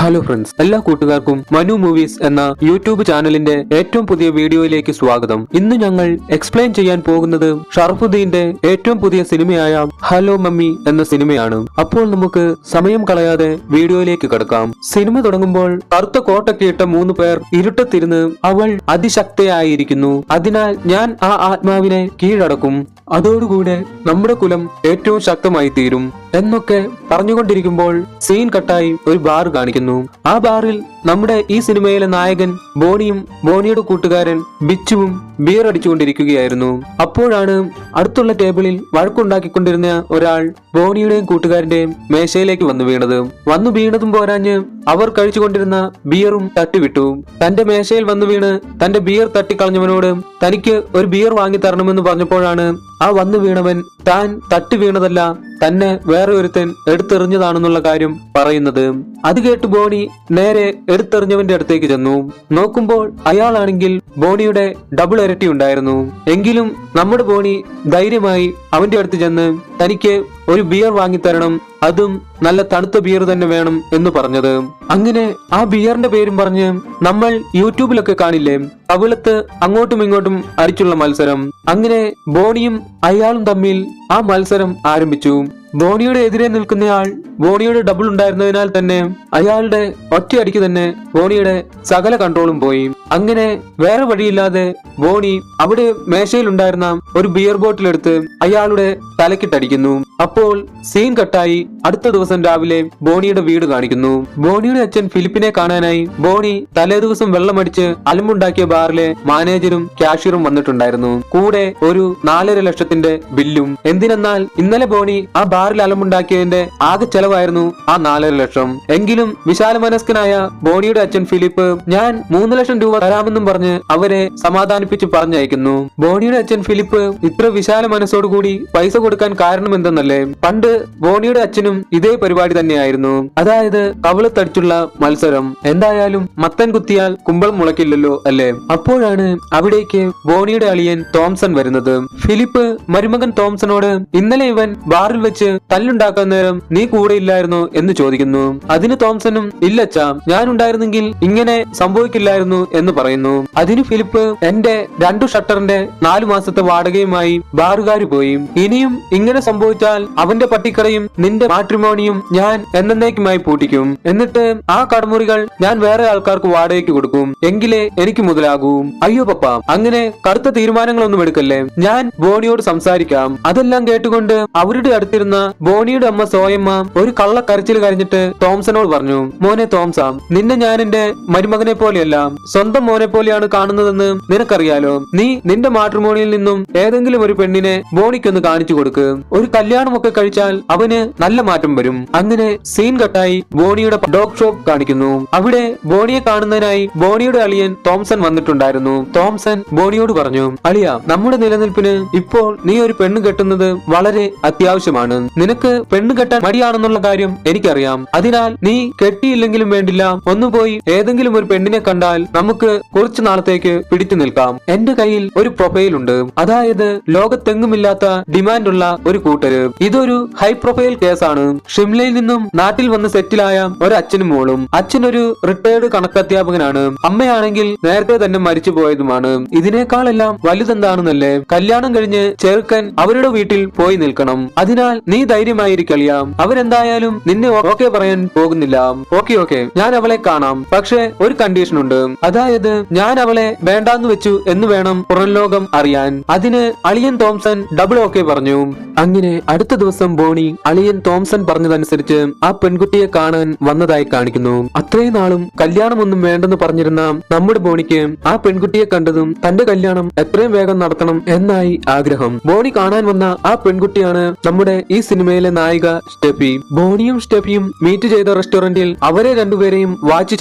Hello friends, എല്ലാ കൂട്ടുകാർക്കും Manu movies എന്ന യൂട്യൂബ് ചാനലിന്റെ ഏറ്റവും പുതിയ വീഡിയോയിലേക്ക് സ്വാഗതം. ഇന്ന് ഞങ്ങൾ എക്സ്പ്ലെയിൻ ചെയ്യാൻ പോകുന്നത് ഷറഫുദ്ദീന്റെ ഏറ്റവും പുതിയ സിനിമയായ ഹലോ മമ്മി എന്ന സിനിമയാണ്. അപ്പോൾ നമുക്ക് സമയം കളയാതെ വീഡിയോയിലേക്ക് കടക്കാം. സിനിമ തുടങ്ങുമ്പോൾ കറുത്ത കോട്ടൊക്കെ ഇട്ട 3 പേർ ഇരുട്ടത്തിരുന്ന് അവൾ അതിശക്തയായിരിക്കുന്നു, അതിനാൽ ഞാൻ ആ ആത്മാവിനെ കീഴടക്കും, അതോടുകൂടെ നമ്മുടെ കുലം ഏറ്റവും ശക്തമായി തീരും എന്നൊക്കെ പറഞ്ഞുകൊണ്ടിരിക്കുമ്പോൾ സീൻ കട്ടായി ഒരു ബാർ കാണിക്കുന്നു. ആ ബാറിൽ നമ്മുടെ ഈ സിനിമയിലെ നായകൻ ബോണിയും ബോണിയുടെ കൂട്ടുകാരൻ ബിച്ചുവും ബിയർ അടിച്ചുകൊണ്ടിരിക്കുകയായിരുന്നു. അപ്പോഴാണ് അടുത്തുള്ള ടേബിളിൽ വഴക്കുണ്ടാക്കിക്കൊണ്ടിരുന്ന ഒരാൾ ബോണിയുടെയും കൂട്ടുകാരന്റെയും മേശയിലേക്ക് വന്നു വീണതും പോരാഞ്ഞ് അവർ കഴിച്ചുകൊണ്ടിരുന്ന ബിയറും തട്ടിവിട്ടു. തന്റെ മേശയിൽ വന്നു വീണ് തന്റെ ബിയർ തട്ടിക്കളഞ്ഞവനോട് തനിക്ക് ഒരു ബിയർ വാങ്ങി തരണമെന്ന് പറഞ്ഞപ്പോഴാണ് ആ വന്നു വീണവൻ താൻ തട്ടി വീണതല്ല, തന്നെ വേറെ ഒരുത്തൻ എടുത്തെറിഞ്ഞതാണെന്നുള്ള കാര്യം പറയുന്നത്. അത് കേട്ട് ബോണി നേരെ എടുത്തെറിഞ്ഞവന്റെ അടുത്തേക്ക് ചെന്നു. നോക്കുമ്പോൾ അയാളാണെങ്കിൽ ബോണിയുടെ ഡബിൾ ഇരട്ടി ഉണ്ടായിരുന്നു. എങ്കിലും നമ്മുടെ ബോണി ധൈര്യമായി അവന്റെ അടുത്ത് ചെന്ന് തനിക്ക് ഒരു ബിയർ വാങ്ങിത്തരണം, അതും നല്ല തണുത്ത ബിയർ തന്നെ വേണം എന്ന് പറഞ്ഞത്. അങ്ങനെ ആ ബിയറിന്റെ പേരും പറഞ്ഞ് നമ്മൾ യൂട്യൂബിലൊക്കെ കാണില്ലേ, കവിളത്ത് അങ്ങോട്ടും ഇങ്ങോട്ടും അടിച്ചുള്ള മത്സരം. അങ്ങനെ ബോണിയും അയാളും തമ്മിൽ ആ മത്സരം ആരംഭിച്ചു. ബോണിയുടെ എതിരെ നിൽക്കുന്നയാൾ ബോണിയുടെ ഡബിൾ ഉണ്ടായിരുന്നതിനാൽ തന്നെ അയാളുടെ ഒറ്റയടിക്ക് തന്നെ ബോണിയുടെ സകല കൺട്രോളും പോയി. അങ്ങനെ വേറെ വഴിയില്ലാതെ ബോണി അവിടെ മേശയിലുണ്ടായിരുന്ന ഒരു ബിയർ ബോട്ടിൽ എടുത്ത് അയാളുടെ തലക്കിട്ടടിക്കുന്നു. അപ്പോൾ സീൻ കട്ടായി അടുത്ത ദിവസം രാവിലെ ബോണിയുടെ വീട് കാണിക്കുന്നു. ബോണിയുടെ അച്ഛൻ ഫിലിപ്പിനെ കാണാനായി ബോണി തലേദിവസം വെള്ളമടിച്ച് അലമ്പുണ്ടാക്കിയ ബാറിലെ മാനേജരും ക്യാഷ്യറും വന്നിട്ടുണ്ടായിരുന്നു. കൂടെ ഒരു 4.5 ലക്ഷത്തിന്റെ ബില്ലും. എന്തിനെന്നാൽ ഇന്നലെ ബോണി ആ ബാറിൽ അലമ്പുണ്ടാക്കിയതിന്റെ ആകെ ചെലവായിരുന്നു ആ 4.5 ലക്ഷം. എങ്കിലും വിശാല മനസ്കനായ ബോണിയുടെ അച്ഛൻ ഫിലിപ്പ് ഞാൻ 3 ലക്ഷം രൂപ തരാമെന്നും പറഞ്ഞ് അവരെ സമാധാനിപ്പിച്ച് പറഞ്ഞയക്കുന്നു. ബോണിയുടെ അച്ഛൻ ഫിലിപ്പ് ഇത്ര വിശാല മനസ്സോടുകൂടി പൈസ കൊടുക്കാൻ കാരണം എന്തെന്നല്ലേ, പണ്ട് ബോണിയുടെ അച്ഛനും ഇതേ പരിപാടി തന്നെയായിരുന്നു, അതായത് കവിളത്തടിച്ചുള്ള മത്സരം. എന്തായാലും മത്തൻ കുത്തിയാൽ കുമ്പളം മുളക്കില്ലല്ലോ അല്ലേ. അപ്പോഴാണ് അവിടേക്ക് ബോണിയുടെ അളിയൻ തോംസൺ വരുന്നത്. ഫിലിപ്പ് മരുമകൻ തോംസണോട് ഇന്നലെ ഇവൻ ബാറിൽ വെച്ച് തല്ലുണ്ടാക്കാൻ നേരം നീ കൂടെ ഇല്ലായിരുന്നോ എന്ന് ചോദിക്കുന്നു. അതിന് തോംസണും ഇല്ലച്ചാ, ഞാൻ ഉണ്ടായിരുന്നെങ്കിൽ ഇങ്ങനെ സംഭവിക്കില്ലായിരുന്നു എന്ന് പറയുന്നു. അതിന് ഫിലിപ്പ് എന്റെ 2 ഷട്ടറിന്റെ 4 മാസത്തെ വാടകയുമായി ബാറുകാര് പോയി, ഇനിയും ഇങ്ങനെ സംഭവിച്ചാൽ അവന്റെ പട്ടിക്കടയും നിന്റെ മാട്രിമോണിയും ഞാൻ എന്നേക്കുമായി പൂട്ടിക്കും, എന്നിട്ട് ആ കടമുറികൾ ഞാൻ വേറെ ആൾക്കാർക്ക് വാടകയ്ക്ക് കൊടുക്കും, എങ്കിലേ എനിക്ക് മുതലാകൂ. അയ്യോ പപ്പ, അങ്ങനെ കടുത്ത തീരുമാനങ്ങളൊന്നും എടുക്കല്ലേ, ഞാൻ ബോണിയോട് സംസാരിക്കാം. അതെല്ലാം കേട്ടുകൊണ്ട് അവരുടെ അടുത്തിരുന്ന ബോണിയുടെ അമ്മ സോയമ്മ ഒരു കള്ളക്കരച്ചിൽ കരഞ്ഞിട്ട് തോംസനോട് പറഞ്ഞു, മോനെ തോംസ, നിന്നെ ഞാൻ എന്റെ മരുമകനെ പോലെയല്ല സ്വന്തം മോനെ പോലെയാണ് കാണുന്നതെന്ന് നിനക്കറിയാലോ. നീ നിന്റെ മാട്രിമോണിയിൽ നിന്നും ഏതെങ്കിലും ഒരു പെണ്ണിനെ ബോണിക്കൊന്ന് കാണിച്ചു കൊടുക്ക്, ഒരു കല്യാണമൊക്കെ കഴിച്ചാൽ അവന് നല്ല മാറ്റം വരും. അങ്ങനെ സീൻ കട്ടായി ബോണിയുടെ ഡോഗ് ഷോപ്പ് കാണിക്കുന്നു. അവിടെ ബോണിയെ കാണുന്നതിനായി ബോണിയുടെ അളിയൻ തോംസൺ വന്നിട്ടുണ്ടായിരുന്നു. തോംസൺ ബോണിയോട് പറഞ്ഞു, അളിയ, നമ്മുടെ നിലനിൽപ്പിന് ഇപ്പോൾ നീ ഒരു പെണ്ണ് കെട്ടുന്നത് വളരെ അത്യാവശ്യമാണ്. നിനക്ക് പെണ്ണ് കെട്ടാൻ മടിയാണെന്നുള്ള കാര്യം എനിക്കറിയാം, അതിനാൽ നീ കെട്ടിയില്ലെങ്കിലും വേണ്ടില്ല, ഒന്നുപോയി ഏതെങ്കിലും ഒരു പെണ്ണിനെ കണ്ടാൽ നമുക്ക് കുറച്ചു നാളത്തേക്ക് പിടിച്ചു നിൽക്കാം. എന്റെ കയ്യിൽ ഒരു പ്രൊഫൈൽ ഉണ്ട്, അതായത് ലോകത്തെങ്ങുമില്ലാത്ത ഡിമാൻഡുള്ള ഒരു കൂട്ടര്. ഇതൊരു ഹൈ പ്രൊഫൈൽ കേസാണ്. ഷിംലയിൽ നിന്നും നാട്ടിൽ വന്ന് സെറ്റിലായ ഒരു അച്ഛനും മോളും. അച്ഛനൊരു റിട്ടയർഡ് കണക്കധ്യാപകനാണ്, അമ്മയാണെങ്കിൽ നേരത്തെ തന്നെ മരിച്ചു പോയതുമാണ്. ഇതിനേക്കാളെല്ലാം വലുതെന്താണെന്നല്ലേ, കല്യാണം കഴിഞ്ഞ് ചെറുക്കൻ അവരുടെ വീട്ടിൽ പോയി നിൽക്കണം. അതിനാൽ നീ ധൈര്യമായിരിക്കളിയാം, അവരെന്തായാലും നിന്നെ ഓക്കെ പറയാൻ പോകുന്നില്ല. ഓക്കെ ഞാൻ അവളെ കാണാം, പക്ഷെ ഒരു കണ്ടീഷൻ ഉണ്ട്, അതായത് ഞാൻ അവളെ വേണ്ടാന്ന് വെച്ചു എന്ന് വേണം പുറം ലോകം അറിയാൻ. അതിന് അളിയൻ തോംസൺ ഡബിൾ ഓക്കെ പറഞ്ഞു. അങ്ങനെ അടുത്ത ദിവസം ബോണി അളിയൻ തോംസൺ പറഞ്ഞതനുസരിച്ച് ആ പെൺകുട്ടിയെ കാണാൻ വന്നതായി കാണിക്കുന്നു. അത്രയും നാളും കല്യാണമൊന്നും വേണ്ടെന്ന് പറഞ്ഞിരുന്ന നമ്മുടെ ബോണിക്ക് ആ പെൺകുട്ടിയെ കണ്ടതും തന്റെ കല്യാണം എത്രയും വേഗം നടത്തണം എന്നായി ആഗ്രഹം. ബോണി കാണാൻ വന്ന ആ പെൺകുട്ടിയാണ് നമ്മുടെ ഈ സിനിമയിലെ നായിക സ്റ്റെഫി. ബോണിയും സ്റ്റെഫിയും മീറ്റ് ചെയ്ത റെസ്റ്റോറന്റിൽ അവരെ രണ്ടുപേരെയും വാച്ച്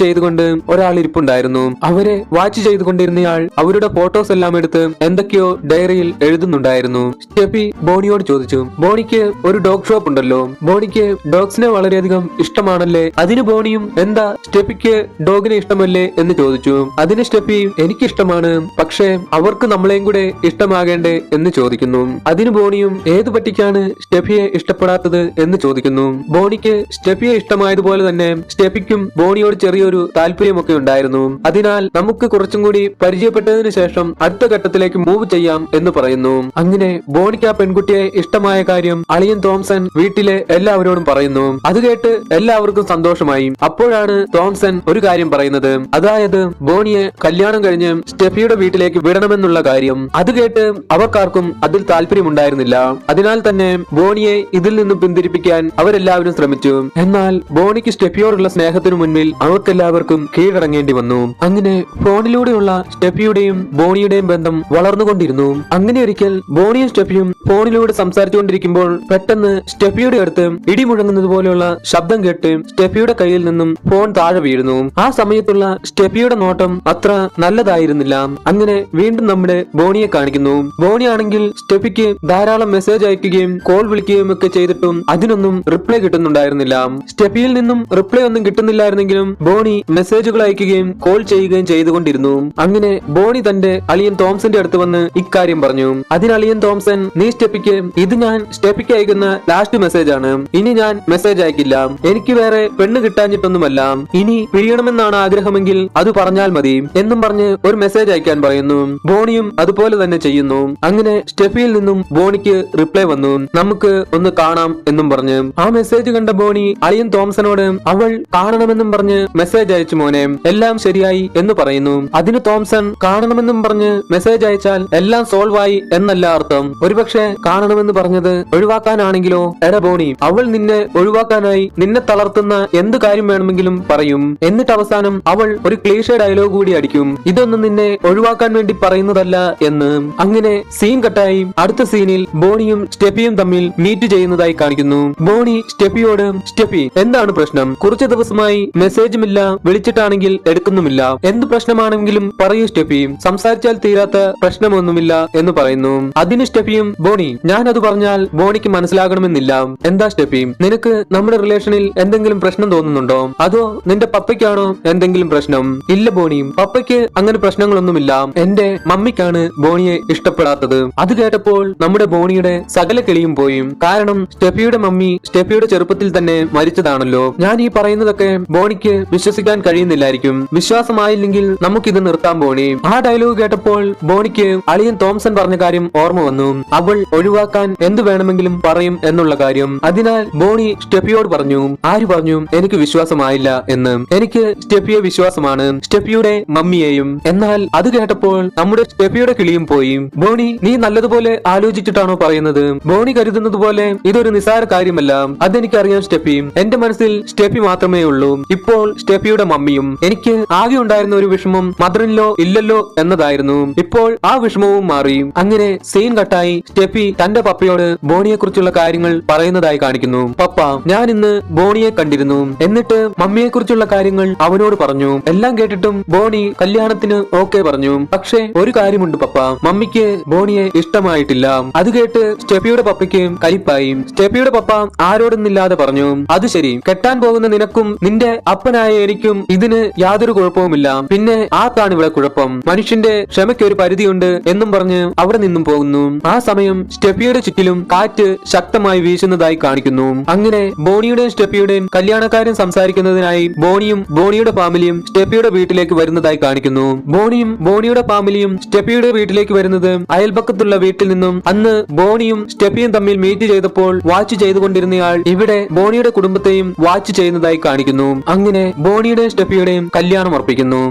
ചെയ്തുകൊണ്ട് ഒരാൾ ഇരിപ്പുണ്ടായിരുന്നു. അവരെ വാച്ച് ചെയ്തുകൊണ്ടിരുന്നയാൾ അവരുടെ ഫോട്ടോസ് എല്ലാം എടുത്ത് എന്തൊക്കെയോ ഡയറിയിൽ എഴുതുന്നുണ്ടായിരുന്നു. സ്റ്റെഫി ബോണിയോട് ചോദിച്ചു, ബോണിക്ക് ബോണിക്ക് ഒരു ഡോഗ് ഷോപ്പ് ഉണ്ടല്ലോ, ബോണിക്ക് ഡോഗ്സിനെ വളരെയധികം ഇഷ്ടമാണല്ലേ, അതിന് ബോണിയും എന്താ സ്റ്റെഫിക്ക് ഡോഗിനെ ഇഷ്ടമല്ലേ എന്ന് ചോദിച്ചു. അതിന് സ്റ്റെഫി എനിക്ക് ഇഷ്ടമാണ്, പക്ഷേ അവർക്ക് നമ്മളെയും കൂടെ ഇഷ്ടമാകേണ്ടേ എന്ന് ചോദിക്കുന്നു. അതിന് ബോണിയും ഏത് പറ്റിക്കാണ് സ്റ്റെഫിയെ ഇഷ്ടപ്പെടാത്തത് എന്ന് ചോദിക്കുന്നു. ബോണിക്ക് സ്റ്റെഫിയെ ഇഷ്ടമായതുപോലെ തന്നെ സ്റ്റെഫിക്കും ബോണിയോട് ചെറിയൊരു താല്പര്യമൊക്കെ ഉണ്ടായിരുന്നു. അതിനാൽ നമുക്ക് കുറച്ചും കൂടി പരിചയപ്പെട്ടതിന് ശേഷം അടുത്ത ഘട്ടത്തിലേക്ക് മൂവ് ചെയ്യാം എന്ന് പറയുന്നു. അങ്ങനെ ബോണിക്ക് ആ പെൺകുട്ടിയെ ഇഷ്ടമായ കാര്യം അളിയൻ തോംസൺ വീട്ടിലെ എല്ലാവരോടും പറയുന്നു. അത് കേട്ട് എല്ലാവർക്കും സന്തോഷമായി. അപ്പോഴാണ് തോംസൺ ഒരു കാര്യം പറയുന്നത്, അതായത് ബോണിയെ കല്യാണം കഴിഞ്ഞ് സ്റ്റെഫിയുടെ വീട്ടിലേക്ക് വിടണമെന്നുള്ള കാര്യം. അത് കേട്ട് അവർക്കാർക്കും അതിൽ താല്പര്യമുണ്ടായിരുന്നില്ല. അതിനാൽ തന്നെ ബോണിയെ ഇതിൽ നിന്നും പിന്തിരിപ്പിക്കാൻ അവരെല്ലാവരും ശ്രമിച്ചു. എന്നാൽ ബോണിക്ക് സ്റ്റെഫിയോടുള്ള സ്നേഹത്തിനു മുന്നിൽ അവർക്കെല്ലാവർക്കും കീഴടങ്ങേണ്ടി വന്നു. അങ്ങനെ ഫോണിലൂടെയുള്ള സ്റ്റെഫിയുടെയും ബോണിയുടെയും ബന്ധം വളർന്നുകൊണ്ടിരുന്നു. അങ്ങനെ ഒരിക്കൽ ബോണിയും സ്റ്റെഫിയും ഫോണിലൂടെ സംസാരിച്ചുകൊണ്ടിരിക്കുമ്പോൾ പെട്ടെന്ന് സ്റ്റെഫിയുടെ അടുത്ത് ഇടിമുഴങ്ങുന്നത് പോലെയുള്ള ശബ്ദം കേട്ട് സ്റ്റെഫിയുടെ കയ്യിൽ നിന്നും ഫോൺ താഴെ വീഴുന്നു. ആ സമയത്തുള്ള സ്റ്റെഫിയുടെ നോട്ടം അത്ര നല്ലതായിരുന്നില്ല. അങ്ങനെ വീണ്ടും നമ്മുടെ ബോണിയെ കാണിക്കുന്നു. ബോണിയാണെങ്കിൽ സ്റ്റെഫിക്ക് ധാരാളം മെസ്സേജ് അയക്കുകയും കോൾ വിളിക്കുകയും ഒക്കെ ചെയ്തിട്ടും അതിനൊന്നും റിപ്ലൈ കിട്ടുന്നുണ്ടായിരുന്നില്ല. സ്റ്റെഫിയിൽ നിന്നും റിപ്ലൈ ഒന്നും കിട്ടുന്നില്ലായിരുന്നെങ്കിലും ബോണി മെസ്സേജുകൾ അയക്കുകയും കോൾ ചെയ്യുകയും ചെയ്തുകൊണ്ടിരുന്നു. അങ്ങനെ ബോണി തന്റെ അളിയൻ തോംസന്റെ അടുത്ത് വന്ന് ഇക്കാര്യം പറഞ്ഞു. അതിന് അളിയൻ തോംസൺ, നീ സ്റ്റെഫിക്ക്, ഇത് ഞാൻ സ്റ്റെഫിക്ക് അയക്കുന്ന ലാസ്റ്റ് മെസ്സേജ് ആണ്, ഇനി ഞാൻ മെസ്സേജ് അയക്കില്ല, എനിക്ക് വേറെ പെണ്ണ് കിട്ടാഞ്ഞിട്ടൊന്നുമല്ല, ഇനി പിരിയണമെന്നാണ് ആഗ്രഹമെങ്കിൽ അത് പറഞ്ഞാൽ മതി എന്നും പറഞ്ഞ് ഒരു മെസ്സേജ് അയക്കാൻ പറയുന്നു. ബോണിയും അതുപോലെ തന്നെ ചെയ്യുന്നു. അങ്ങനെ സ്റ്റെഫിയിൽ നിന്നും ബോണിക്ക് റിപ്ലൈ വന്നു, നമുക്ക് ഒന്ന് കാണാം എന്നും പറഞ്ഞ്. ആ മെസ്സേജ് കണ്ട ബോണി അളിയൻ തോംസനോട് അവൾ കാണണമെന്നും പറഞ്ഞ് മെസ്സേജ് അയച്ചു മോനെ, എല്ലാം ശരിയായി എന്ന് പറയുന്നു. അതിന് തോംസൺ, കാണണമെന്നും പറഞ്ഞ് മെസ്സേജ് അയച്ചാൽ എല്ലാം സോൾവ് ആയി എന്നല്ല അർത്ഥം, ഒരുപക്ഷെ കാണണമെന്ന് പറഞ്ഞത് ഒഴിവാക്കാനാണെങ്കിലോ? എടാ ബോണി, അവൾ നിന്നെ ഒഴിവാക്കാനായി നിന്നെ തളർത്തുന്ന എന്ത് കാര്യം വേണമെങ്കിലും പറയും, എന്നിട്ട് അവസാനം അവൾ ഒരു ക്ലീഷേ ഡയലോഗ് കൂടി അടിക്കും, ഇതൊന്നും നിന്നെ ഒഴിവാക്കാൻ വേണ്ടി പറയുന്നതല്ല എന്ന്. അങ്ങനെ സീൻ കട്ടായി അടുത്ത സീനിൽ ബോണിയും സ്റ്റെഫിയും തമ്മിൽ മീറ്റ് ചെയ്യുന്നതായി കാണിക്കുന്നു. ബോണി സ്റ്റെഫിയോട്, സ്റ്റെഫി എന്താണ് പ്രശ്നം? കുറച്ചു ദിവസമായി മെസ്സേജുമില്ല, വിളിച്ചിട്ടാണെങ്കിൽ എടുക്കുന്നുമില്ല, എന്ത് പ്രശ്നമാണെങ്കിലും പറയൂ സ്റ്റെഫി, സംസാരിച്ചാൽ തീരാത്ത പ്രശ്നമൊന്നുമില്ല എന്ന് പറയുന്നു. അതിന് സ്റ്റെഫിയും, ബോണി ഞാൻ അത് പറഞ്ഞാൽ ബോണിക്ക് മനസ്സിലാകണമെന്നില്ല, എന്താ സ്റ്റെഫി, നിനക്ക് നമ്മുടെ റിലേഷനിൽ എന്തെങ്കിലും പ്രശ്നം തോന്നുന്നുണ്ടോ, അതോ നിന്റെ പപ്പയ്ക്കാണോ എന്തെങ്കിലും പ്രശ്നം? ഇല്ല ബോണി, പപ്പയ്ക്ക് അങ്ങനെ പ്രശ്നങ്ങളൊന്നുമില്ല, എന്റെ മമ്മിക്കാണ് ബോണിയെ ഇഷ്ടപ്പെടാത്തത്. അത് കേട്ടപ്പോൾ നമ്മുടെ ബോണിയുടെ സകല കിളിയും പോയി. കാരണം സ്റ്റെഫിയുടെ മമ്മി സ്റ്റെഫിയുടെ ചെറുപ്പത്തിൽ തന്നെ മരിച്ചതാണല്ലോ. ഞാൻ ഈ പറയുന്നതൊക്കെ ബോണിക്ക് വിശ്വസിക്കാൻ കഴിയുന്നില്ലായിരിക്കും. വിശ്വാസമായില്ലെങ്കിൽ നമുക്കിത് നിർത്താം ബോണി. ആ ഡയലോഗ് കേട്ടപ്പോൾ ബോണിക്ക് അളിയൻ തോംസൺ പറഞ്ഞ കാര്യം ഓർമ്മ വന്നു, അവൾ ഒഴിവാക്കാൻ എന്ത് വേണമെങ്കിലും പറയും എന്നുള്ള കാര്യം. അതിനാൽ ബോണി സ്റ്റെഫിയോട് പറഞ്ഞു, ആര് പറഞ്ഞു എനിക്ക് വിശ്വാസമായില്ല എന്ന്? എനിക്ക് സ്റ്റെഫിയെ വിശ്വാസമാണ്, സ്റ്റെഫിയുടെ മമ്മിയെയും. എന്നാൽ അത് കേട്ടപ്പോൾ നമ്മുടെ സ്റ്റെഫിയുടെ കിളിയും പോയി. ബോണി, നീ നല്ലതുപോലെ ആലോചിച്ചിട്ടാണോ പറയുന്നത്? ബോണി കരുതുന്നത് പോലെ ഇതൊരു നിസാര കാര്യമല്ല, അതെനിക്കറിയാം സ്റ്റെഫി, എന്റെ മനസ്സിൽ സ്റ്റെഫി മാത്രമേ ഉള്ളൂ, ഇപ്പോൾ സ്റ്റെഫിയുടെ മമ്മിയും. എനിക്ക് ആകെ ഉണ്ടായിരുന്ന ഒരു വിഷമം മദറിൻലോ ഇല്ലല്ലോ എന്നതായിരുന്നു, ഇപ്പോൾ ആ വിഷമവും മാറി. അങ്ങനെ സീൻ കട്ടായി സ്റ്റെഫി തന്റെ പപ്പയോട് ബോണിയെ കുറിച്ചുള്ള കാര്യങ്ങൾ പറയുന്നതായി കാണിക്കുന്നു. പപ്പ, ഞാൻ ഇന്ന് ബോണിയെ കണ്ടിരുന്നു, എന്നിട്ട് മമ്മിയെ കുറിച്ചുള്ള കാര്യങ്ങൾ അവനോട് പറഞ്ഞു. എല്ലാം കേട്ടിട്ടും ബോണി കല്യാണത്തിന് ഓക്കെ പറഞ്ഞു. പക്ഷേ ഒരു കാര്യമുണ്ട് പപ്പ, മമ്മിക്ക് ബോണിയെ ഇഷ്ടമായിട്ടില്ല. അത് കേട്ട് സ്റ്റെഫിയുടെ പപ്പയ്ക്ക് കലിപ്പായി. സ്റ്റെഫിയുടെ പപ്പ ആരോടൊന്നില്ലാതെ പറഞ്ഞു, അത് ശരി, കെട്ടാൻ പോകുന്ന നിനക്കും നിന്റെ അപ്പനായ എനിക്കും ഇതിന് യാതൊരു കുഴപ്പവുമില്ല, പിന്നെ ആർക്കാണ് ഇവിടെ കുഴപ്പം? മനുഷ്യന്റെ ക്ഷമയ്ക്ക് ഒരു പരിധിയുണ്ട് എന്നും പറഞ്ഞ് അവിടെ നിന്നും പോകുന്നു. ആ സമയം സ്റ്റെഫിയുടെ ചുറ്റിലും കാറ്റ് ശക്തമായി വീശുന്നതായി കാണിക്കുന്നു. അങ്ങനെ ബോണിയുടെയും സ്റ്റെഫിയുടെയും കല്യാണക്കാരൻ സംസാരിക്കുന്നതിനായി ബോണിയും ബോണിയുടെ ഫാമിലിയും സ്റ്റെഫിയുടെ വീട്ടിലേക്ക് വരുന്നതായി കാണിക്കുന്നു. ബോണിയും ബോണിയുടെ ഫാമിലിയും സ്റ്റെഫിയുടെ വീട്ടിലേക്ക് വരുന്നത് അയൽപക്കത്തുള്ള വീട്ടിൽ നിന്നും അന്ന് ബോണിയും സ്റ്റെഫിയും തമ്മിൽ മീറ്റ് ചെയ്തപ്പോൾ വാച്ച് ചെയ്തുകൊണ്ടിരുന്നയാൾ ഇവിടെ ബോണിയുടെ കുടുംബത്തെയും വാച്ച് ചെയ്യുന്നതായി കാണിക്കുന്നു. അങ്ങനെ ബോണിയുടെയും സ്റ്റെഫിയുടെയും കല്യാണം ഉറപ്പിക്കുന്നു.